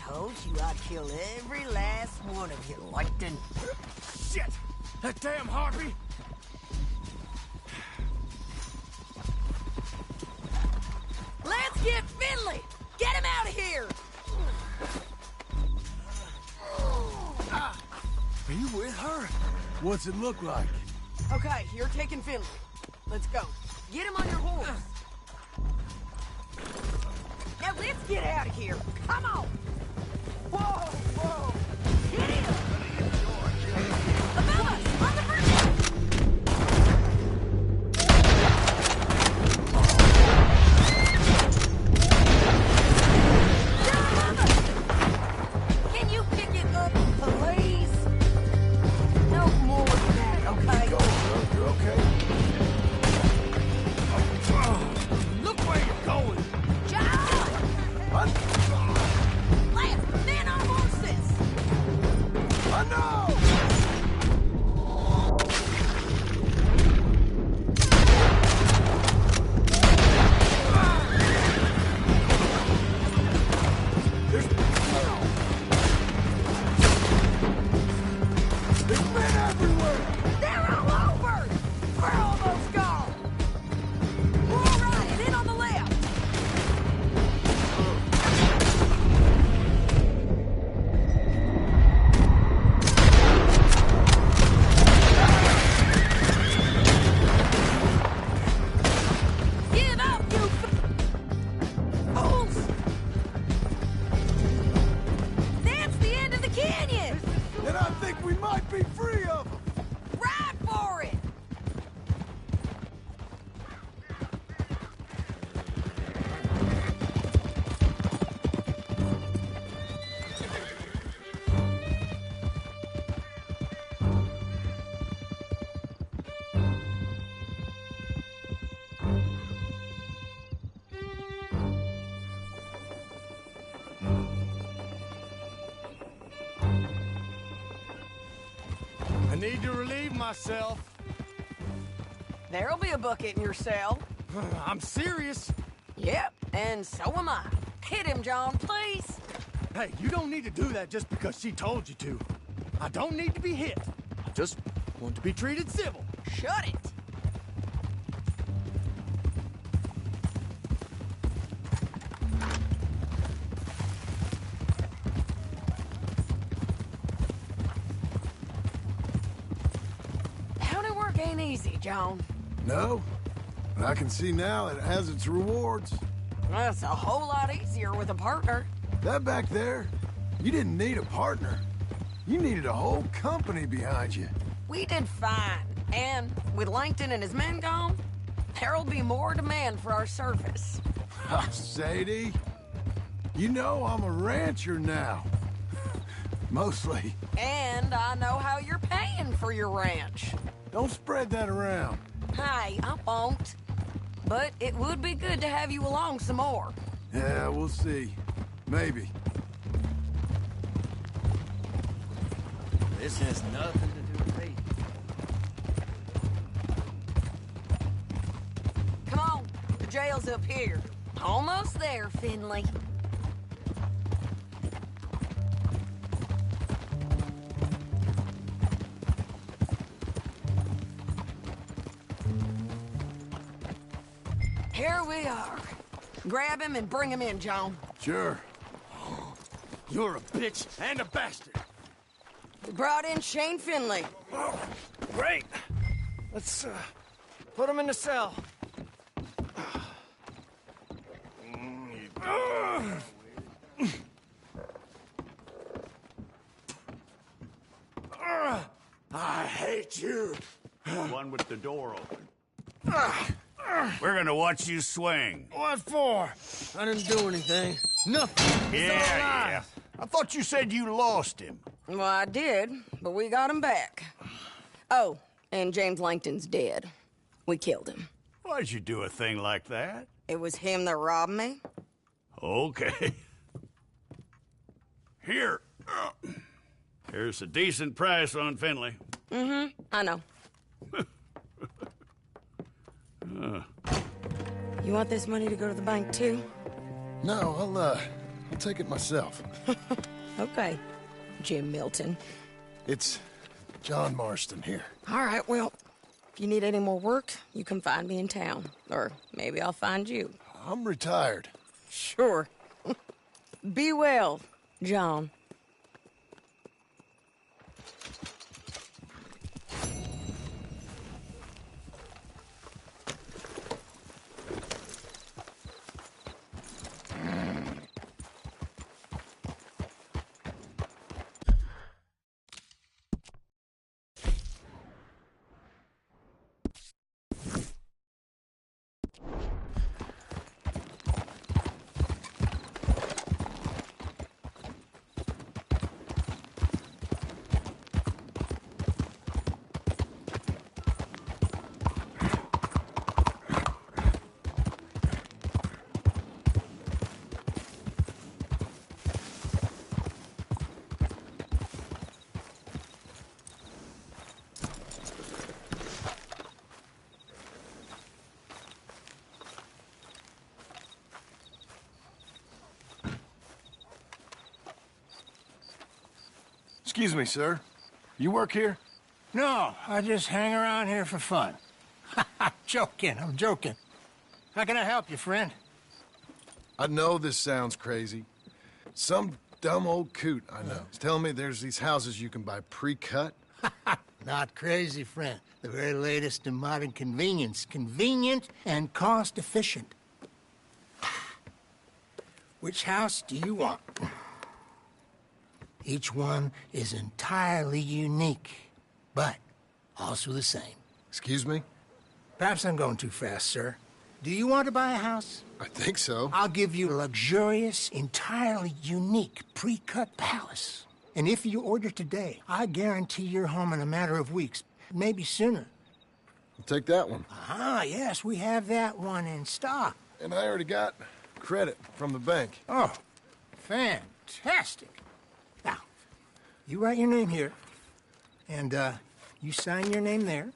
told you I'd kill every last one of you, Langton.
Shit! That damn harpy!
Let's get Finley! Get him out of here!
Are you with her? What's it look like?
Okay, you're taking Finley. Let's go. Get him on your horse. Now let's get out of here. Come on! Whoa, whoa! Get him! Above us! On the bridge! They're above us! Can you pick it up, please? No more than that, okay?
Go, girl. You're okay?
Look where you're going!
John!
What?
Lance, men on horses!
I know! There's men everywhere!
They're all over! We're almost gone! We're all right, and in on the left! Give up, you fools! That's the end of the canyon!
And I think we might be free of them!
Ride for it!
I need to relieve myself.
There'll be a bucket in your cell.
I'm serious.
Yep, and so am I. Hit him, John, please.
Hey, you don't need to do that just because she told you to. I don't need to be hit. I just want to be treated civil.
Shut it. County work ain't easy, John.
No, but I can see now it has its rewards.
That's a whole lot easier with a partner.
That back there, you didn't need a partner. You needed a whole company behind you.
We did fine. And with Langton and his men gone, there'll be more demand for our service.
Sadie, you know I'm a rancher now. Mostly.
And I know how you're paying for your ranch.
Don't spread that around.
Hey, I won't. But it would be good to have you along some more.
Yeah, we'll see. Maybe.
This has nothing to do with me.
Come on, the jail's up here. Almost there, Finley. Here we are. Grab him and bring him in, John.
Sure.
You're a bitch and a bastard.
We brought in Shane Finley.
Oh, great. Let's put him in the cell. I hate you.
One with the door open. We're gonna watch you swing.
What for? I didn't do anything. Nothing. It's all
Yeah.
lies.
I thought you said you lost him.
Well, I did, but we got him back. Oh, and James Langton's dead. We killed him.
Why'd you do a thing like that?
It was him that robbed me.
Okay. Here. Here's a decent price on Finley.
Mm-hmm, I know. You want this money to go to the bank, too?
No, I'll take it myself.
Okay, Jim Milton.
It's John Marston here.
All right, well, if you need any more work, you can find me in town. Or maybe I'll find you.
I'm retired.
Sure. Be well, John.
Excuse me, sir. You work here?
No, I just hang around here for fun. I'm joking. How can I help you, friend?
I know this sounds crazy. Some dumb old coot I know is telling me there's these houses you can buy pre-cut.
Not crazy, friend. The very latest in modern convenience. Convenient and cost-efficient. Which house do you want? Each one is entirely unique, but also the same.
Excuse me?
Perhaps I'm going too fast, sir. Do you want to buy a house?
I think so.
I'll give you a luxurious, entirely unique pre-cut palace. And if you order today, I guarantee you're home in a matter of weeks, maybe sooner.
I'll take that one.
Ah, yes, we have that one in stock.
And I already got credit from the bank.
Oh, fantastic. Now, you write your name here, and you sign your name there,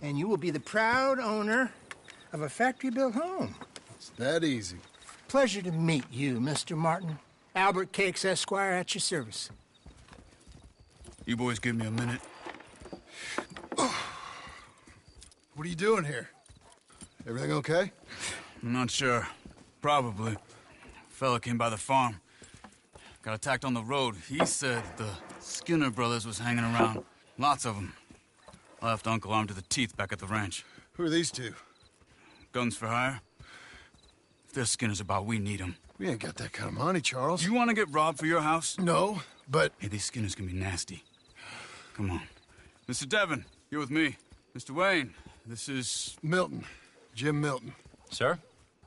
and you will be the proud owner of a factory-built home.
It's that easy.
Pleasure to meet you, Mr. Martin. Albert Cakes, Esquire, at your service.
You boys give me a minute.
What are you doing here? Everything okay?
I'm not sure. Probably. Fella came by the farm. Got attacked on the road. He said the Skinner brothers was hanging around. Lots of them. I left Uncle armed to the teeth back at the ranch.
Who are these two?
Guns for hire. If there's Skinner's about, we need them.
We ain't got that kind of money, Charles.
You want to get robbed for your house?
No, but...
Hey, these Skinners can be nasty. Come on. Mr. Devon, you're with me. Mr. Wayne, this is...
Milton. Jim Milton.
Sir,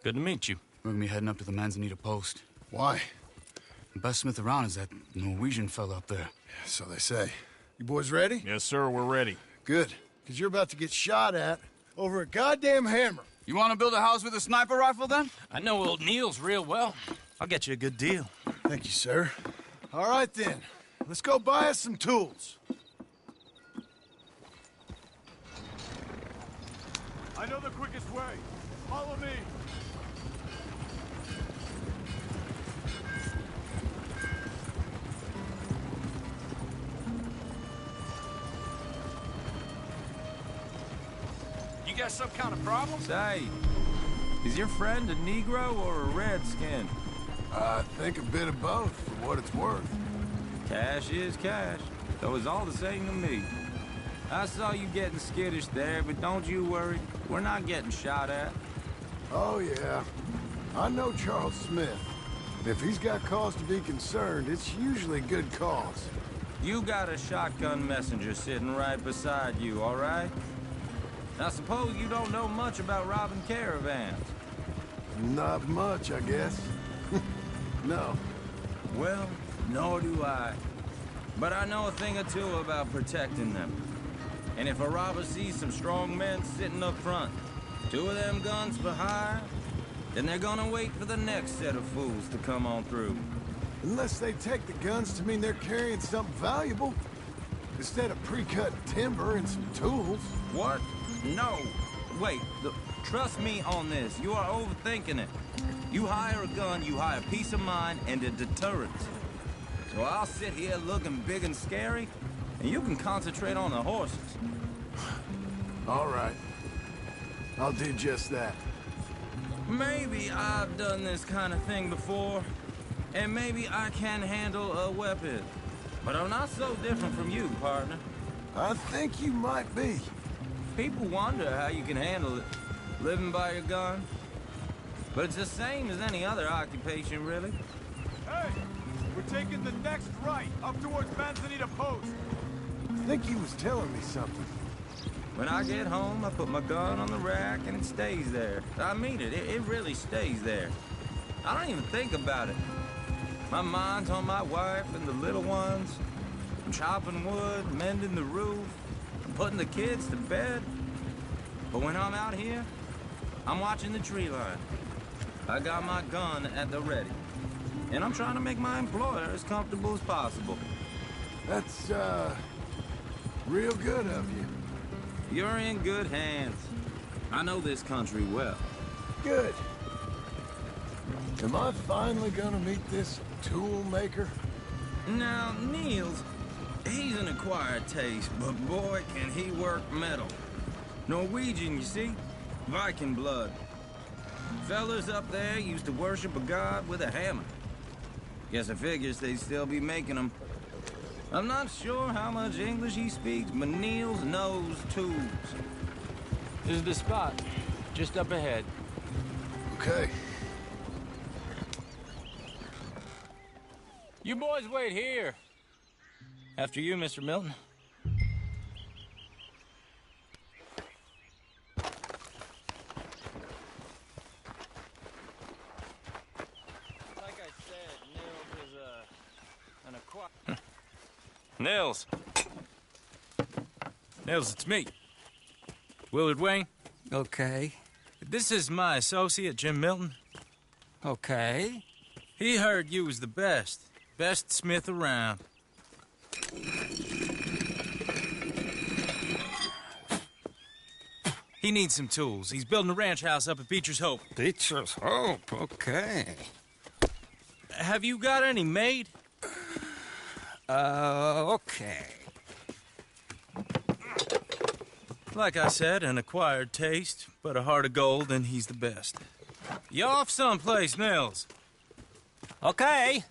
good to meet you.
We're gonna be heading up to the Manzanita post.
Why?
The best smith around is that Norwegian fella up there.
So they say. You boys ready?
Yes, sir, we're ready.
Good, because you're about to get shot at over a goddamn hammer.
You want to build a house with a sniper rifle, then?
I know old Neil's real well. I'll get you a good deal.
Thank you, sir. All right, then. Let's go buy us some tools.
I know the quickest way. Follow me.
You got some kind of problem?
Say, is your friend a Negro or a Redskin?
I think a bit of both, for what it's worth.
Cash is cash, so it's all the same to me. I saw you getting skittish there, but don't you worry. We're not getting shot at.
Oh, yeah. I know Charles Smith. If he's got cause to be concerned, it's usually good cause.
You got a shotgun messenger sitting right beside you, all right? Now, suppose you don't know much about robbing caravans.
Not much, I guess. No.
Well, nor do I. But I know a thing or two about protecting them. And if a robber sees some strong men sitting up front, 2 of them guns for hire, then they're gonna wait for the next set of fools to come on through.
Unless they take the guns to mean they're carrying something valuable. Instead of pre-cut timber and some tools.
What? No. Wait, trust me on this. You are overthinking it. You hire a gun, you hire peace of mind and a deterrent. So I'll sit here looking big and scary, and you can concentrate on the horses.
All right. I'll do just that.
Maybe I've done this kind of thing before, and maybe I can handle a weapon. But I'm not so different from you, partner.
I think you might be.
People wonder how you can handle it, living by your gun. But it's the same as any other occupation, really.
Hey! We're taking the next right, up towards Manzanita Post.
I think he was telling me something.
When I get home, I put my gun on the rack and it stays there. I mean it, it really stays there. I don't even think about it. My mind's on my wife and the little ones. I'm chopping wood, mending the roof, I'm putting the kids to bed. But when I'm out here, I'm watching the tree line. I got my gun at the ready. And I'm trying to make my employer as comfortable as possible.
That's, real good of you.
You're in good hands. I know this country well.
Good. Am I finally gonna meet this tool maker?
Now, Niels, he's an acquired taste, but boy, can he work metal. Norwegian, you see? Viking blood. Fellas up there used to worship a god with a hammer. Guess I figures they'd still be making them. I'm not sure how much English he speaks, but Niels knows tools.
This is the spot, just up ahead.
Okay.
You boys wait here. After you, Mr. Milton. Like I said, Nils is an acquired... Nils. Nils, it's me. Willard Wayne.
Okay.
This is my associate, Jim Milton.
Okay.
He heard you was the best. Best smith around. He needs some tools. He's building a ranch house up at Beecher's Hope.
Beecher's Hope, okay.
Have you got any made?
Okay.
Like I said, an acquired taste, but a heart of gold, and he's the best. You off someplace, Nils?
Okay.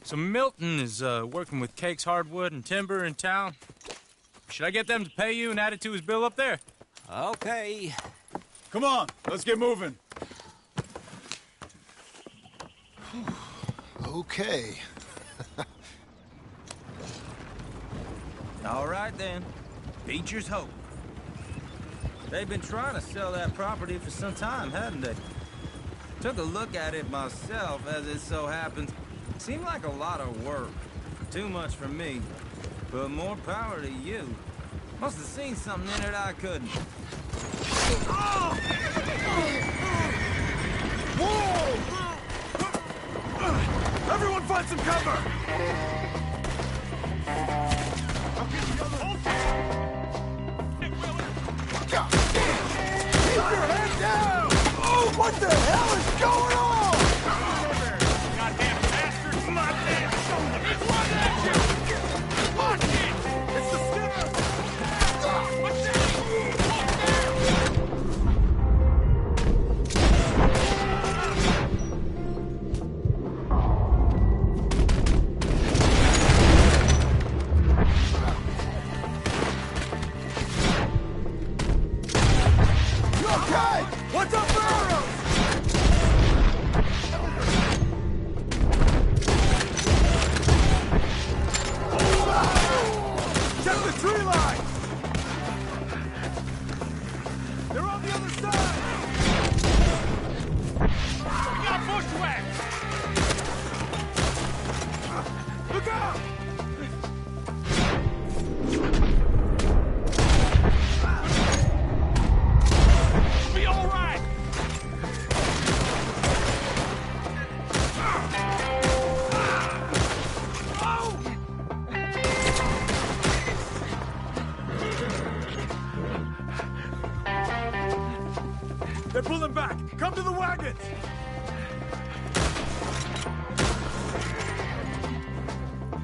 So Milton is working with Cake's Hardwood and Timber in town. Should I get them to pay you and add it to his bill up there?
Okay.
Come on, let's get moving.
Okay.
All right, then. Beecher's Hope. They've been trying to sell that property for some time, hadn't they? Took a look at it myself, as it so happens. Seemed like a lot of work. Too much for me. But more power to you. Must have seen something in it I couldn't.
Oh! Whoa! Everyone find some cover!
Keep your head down! Oh, what the hell is going on?
Goddamn bastards! My damn shoulder! It's one at you! Watch it! It's the skipper! What's that?
Okay! What's up for arrows?
Check the tree line! They're on the other side! We got bushwhacked! Look out! Be all right! They're pulling back! Come to the wagons!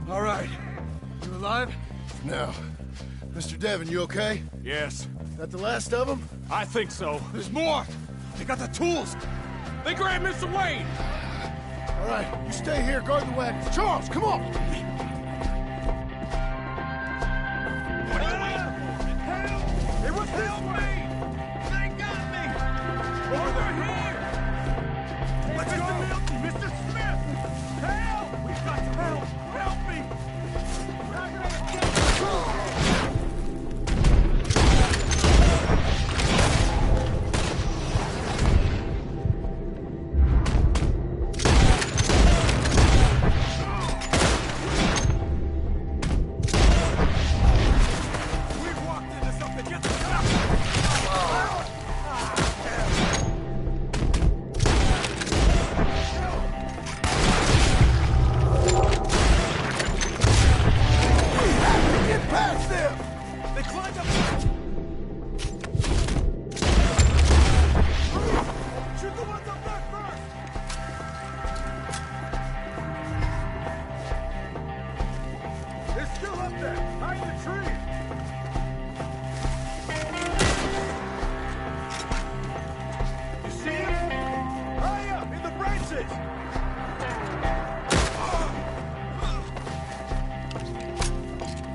All right. You alive?
No. Mr. Devon, you okay?
Yes.
That the last of them?
I think so. There's more! They got the tools! They grabbed Mr. Wayne!
All right, you stay here, guard the wagons. Charles, come on!
What are you waiting for? Help! It was this way! They got me! Over here! Let's go! Milton, Mr. Smith! Help! We've got to help! Help me!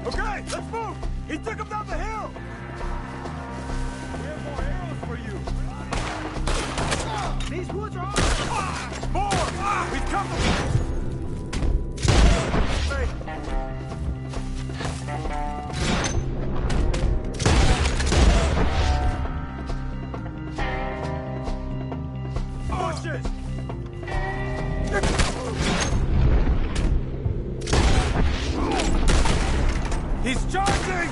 Okay, let's move! He took him down the hill! We have more arrows for you! These woods are awesome! More! We've come to... Hey! Bushes! He's charging!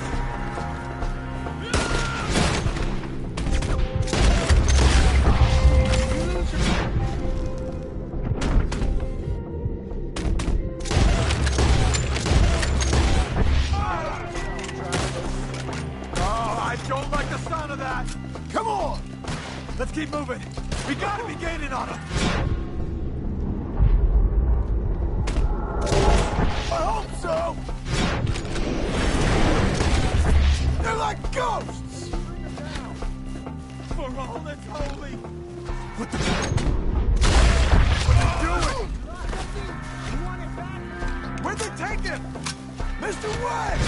Oh, I don't like the sound of that! Come on! Let's keep moving! We gotta be gaining on him! I hope so! They're like ghosts! For all that's holy! What the... What are you doing? Where'd they take him? Mr. Wayne!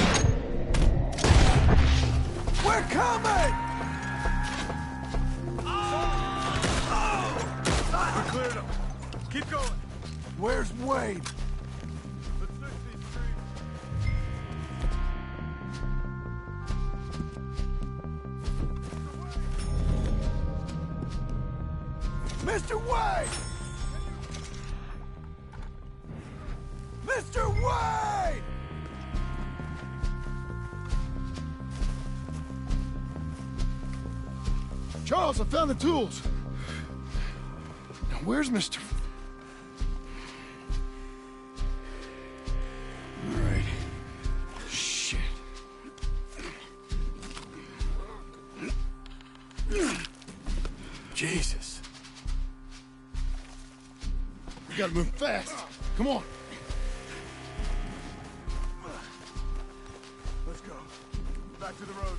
We're coming! We cleared him. Keep going. Where's Wayne? Let's search these streets. Mr. Wayne! Mr. Wayne!
Charles, I found the tools. Now, where's Mr. All right. Shit. Jesus. We gotta move fast. Come on.
Let's go. Back to the road.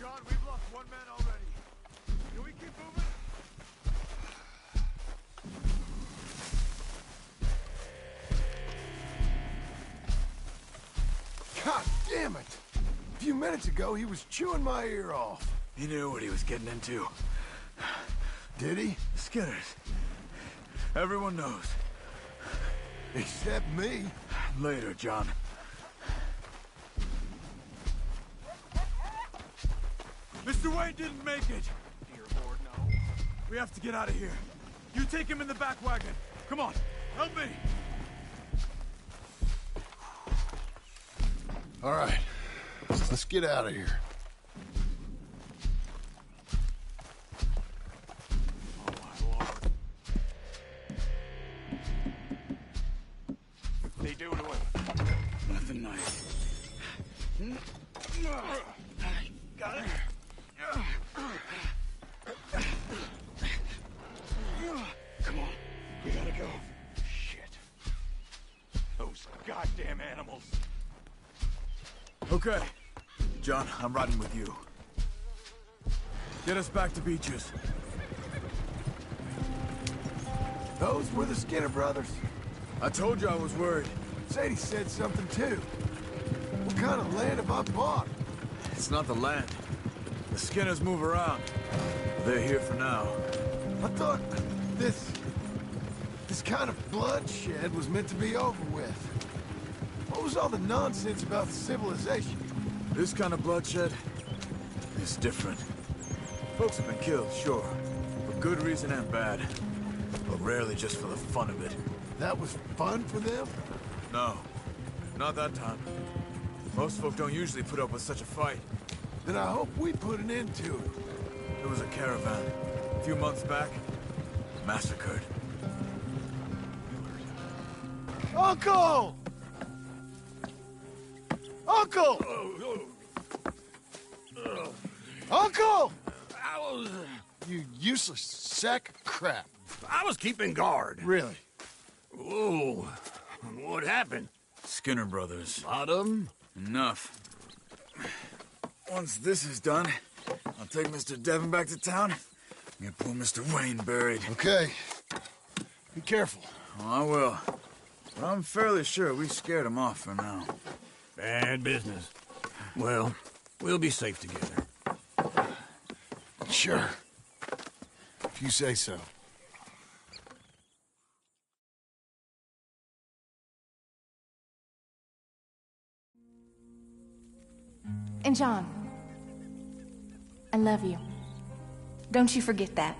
John, we've lost one man already. Can we keep moving?
God damn it! A few minutes ago, he was chewing my ear off.
He knew what he was getting into.
Did he?
Skinners. Everyone knows.
Except me.
Later, John. Mr. Wayne didn't make it. Dear Lord, no. We have to get out of here. You take him in the back wagon. Come on, help me.
All right. Let's get out of here.
Oh, my Lord.
knife.
Got it. Come on, we gotta go. Shit. Those goddamn animals.
Okay. John, I'm riding with you. Get us back to Beaches. Those were the Skinner brothers. I told you I was worried. Sadie said something too. What kind of land have I bought? It's not the land. The Skinners move around. They're here for now. I thought this kind of bloodshed was meant to be over with. What was all the nonsense about the civilization? This kind of bloodshed is different. Folks have been killed, sure. For good reason and bad. But rarely just for the fun of it. That was fun for them? No. Not that time. Most folk don't usually put up with such a fight. Then I hope we put an end to it. There was a caravan. A few months back. Massacred. Uncle! Uncle! Uncle! You useless sack of crap.
I was keeping guard.
Really?
Whoa. What happened?
Skinner brothers.
A lot of them?
Enough.
Once this is done, I'll take Mr. Devon back to town and get poor Mr. Wayne buried. Okay. Be careful.
Oh, I will. But I'm fairly sure we scared him off for now.
Bad business. Well, we'll be safe together.
Sure. If you say so.
And John, I love you. Don't you forget that.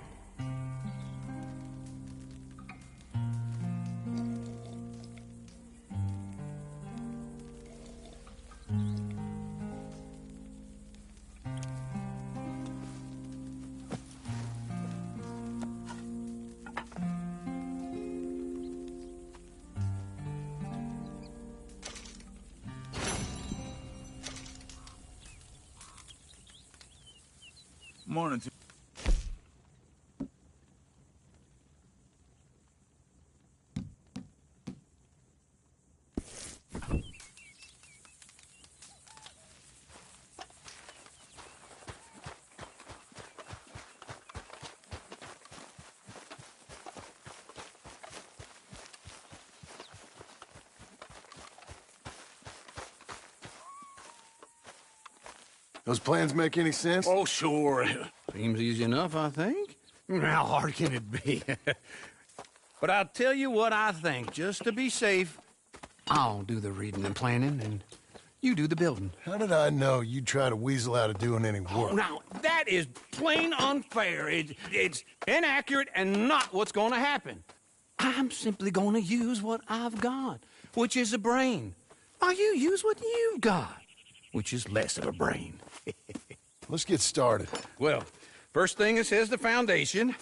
Morning to
Those plans make any sense?
Oh, sure. Seems easy enough, I think. How hard can it be? But I'll tell you what I think. Just to be safe, I'll do the reading and planning, and you do the building.
How did I know you'd try to weasel out of doing any work?
Oh, now, that is plain unfair. It's inaccurate and not what's going to happen. I'm simply going to use what I've got, which is a brain. While you use what you've got, which is less of a brain.
Let's get started.
Well, first thing it says the foundation,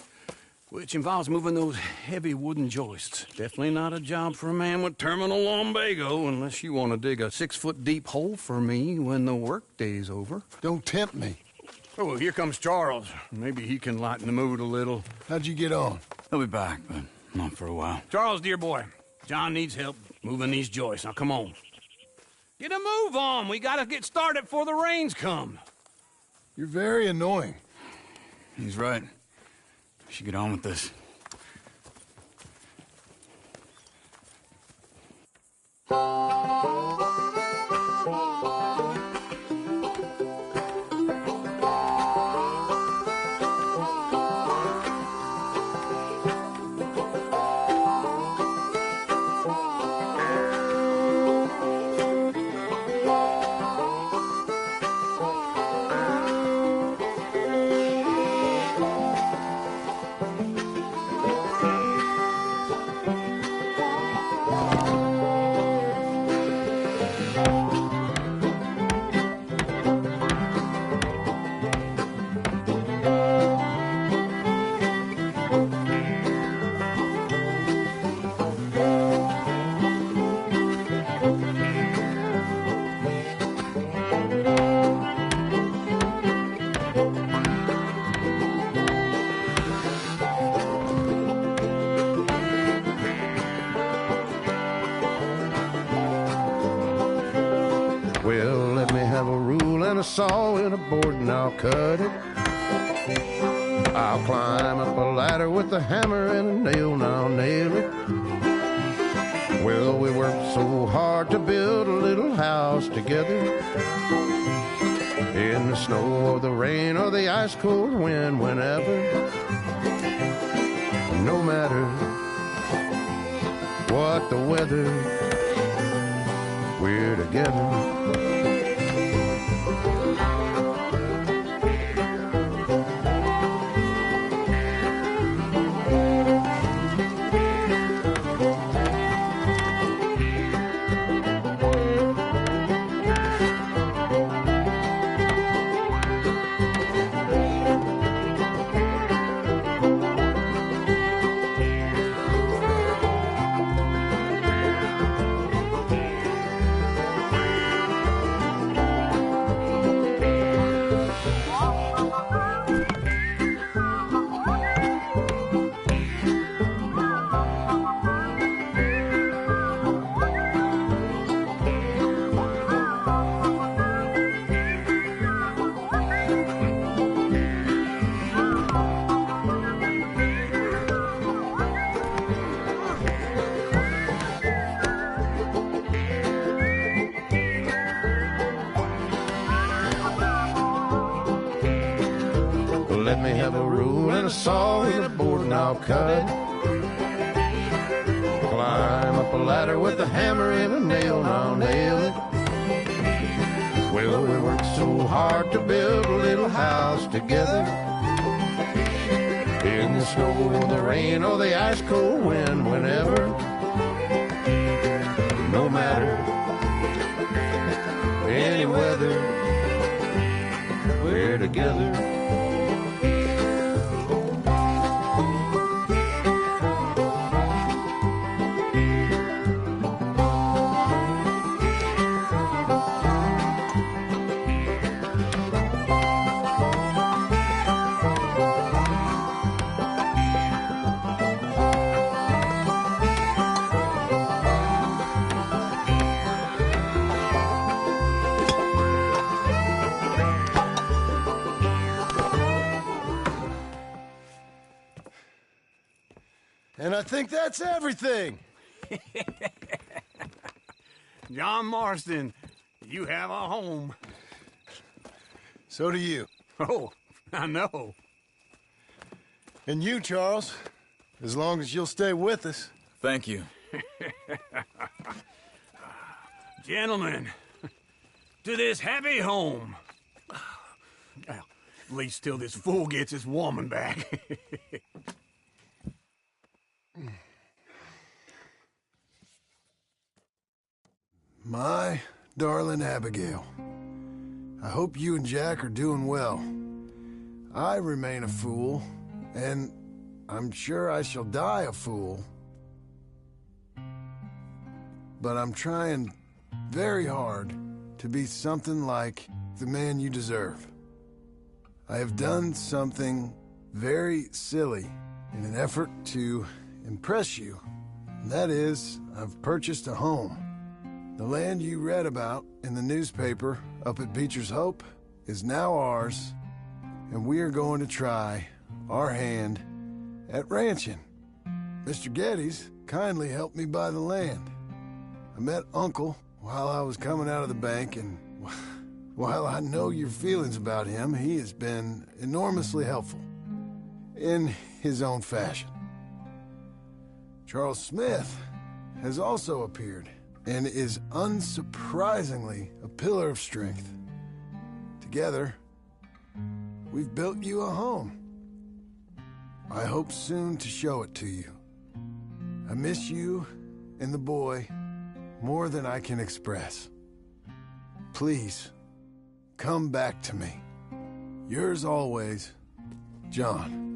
which involves moving those heavy wooden joists. Definitely not a job for a man with terminal lumbago, unless you want to dig a 6-foot deep hole for me when the workday's over.
Don't tempt me.
Oh, here comes Charles. Maybe he can lighten the mood a little.
How'd you get on?
He'll be back, but not for a while.
Charles, dear boy, John needs help moving these joists. Now, come on. Get a move on. We gotta get started before the rains come.
You're very annoying.
He's right. We should get on with this.
saw and a board and I'll cut it. I'll climb up a ladder with a hammer and a nail and I'll nail it. Well, we worked so hard to build a little house together. In the snow or the rain or the ice cold wind, whenever. No matter what the weather, we're together. Let me have a rule and a saw and a board and I'll cut it. Climb up a ladder with a hammer and a nail and I'll nail it. Well, we worked so hard to build a little house together. In the snow or the rain or the ice cold wind, whenever. No matter any weather, we're together.
And I think that's everything.
John Marston, you have a home.
So do you.
Oh, I know.
And you, Charles, as long as you'll stay with us.
Thank you.
Gentlemen, to this happy home. Well, at least till this fool gets his woman back.
My darling Abigail, I hope you and Jack are doing well. I remain a fool, and I'm sure I shall die a fool. But I'm trying very hard to be something like the man you deserve. I have done something very silly in an effort to impress you. And that is, I've purchased a home. The land you read about in the newspaper up at Beecher's Hope is now ours, and we are going to try our hand at ranching. Mr. Geddes kindly helped me buy the land. I met Uncle while I was coming out of the bank, and while I know your feelings about him, he has been enormously helpful in his own fashion. Charles Smith has also appeared and is unsurprisingly a pillar of strength. Together, we've built you a home. I hope soon to show it to you. I miss you and the boy more than I can express. Please, come back to me. Yours always, John.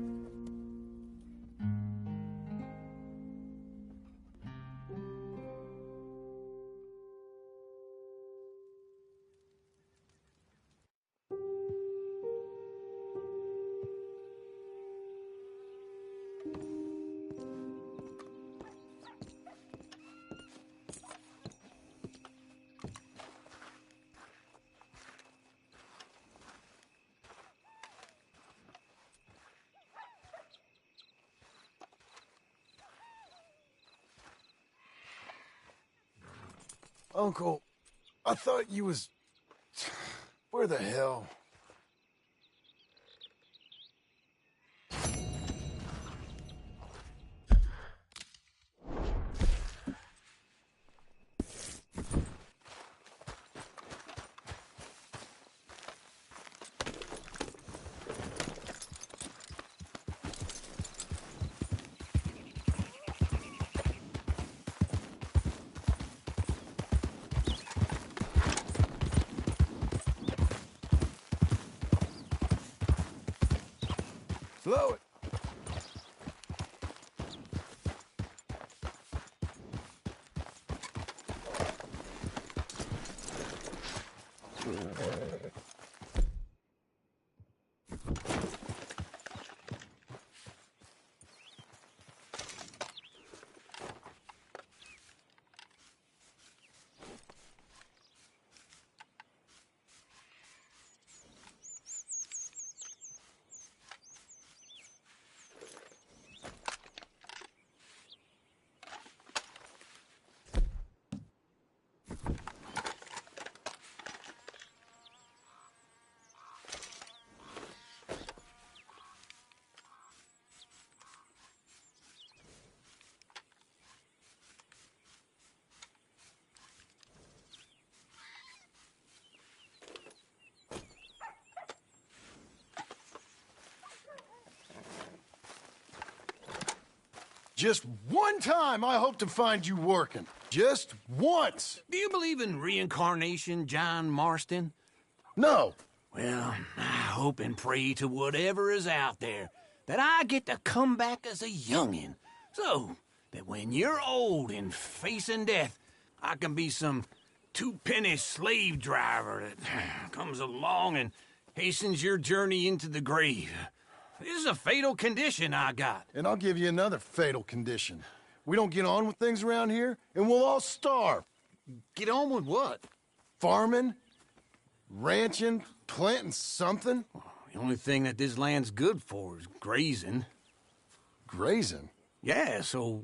Uncle, I thought you was... Where the hell? Slow it. Just one time I hope to find you working. Just once.
Do you believe in reincarnation, John Marston?
No.
Well, I hope and pray to whatever is out there that I get to come back as a youngin', so that when you're old and facing death, I can be some two-penny slave driver that comes along and hastens your journey into the grave. This is a fatal condition I got.
And I'll give you another fatal condition. We don't get on with things around here, and we'll all starve.
Get on with what?
Farming, ranching, planting something.
The only thing that this land's good for is grazing.
Grazing?
Yeah, so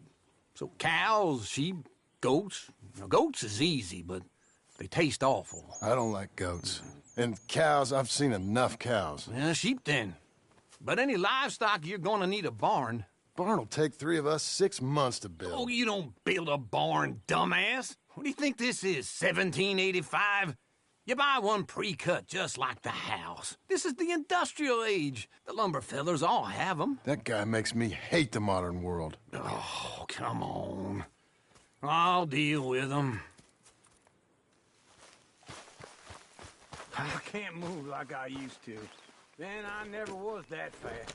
cows, sheep, goats. Now, goats is easy, but they taste awful.
I don't like goats. And cows, I've seen enough cows.
Yeah, sheep then. But any livestock, you're gonna need a barn.
Barn will take 3 of us 6 months to build.
Oh, you don't build a barn, dumbass. What do you think this is, 1785? You buy one pre-cut just like the house. This is the industrial age. The lumber fellers all have them.
That guy makes me hate the modern world.
Oh, come on. I'll deal with them. I can't move like I used to. Then I never was that fat.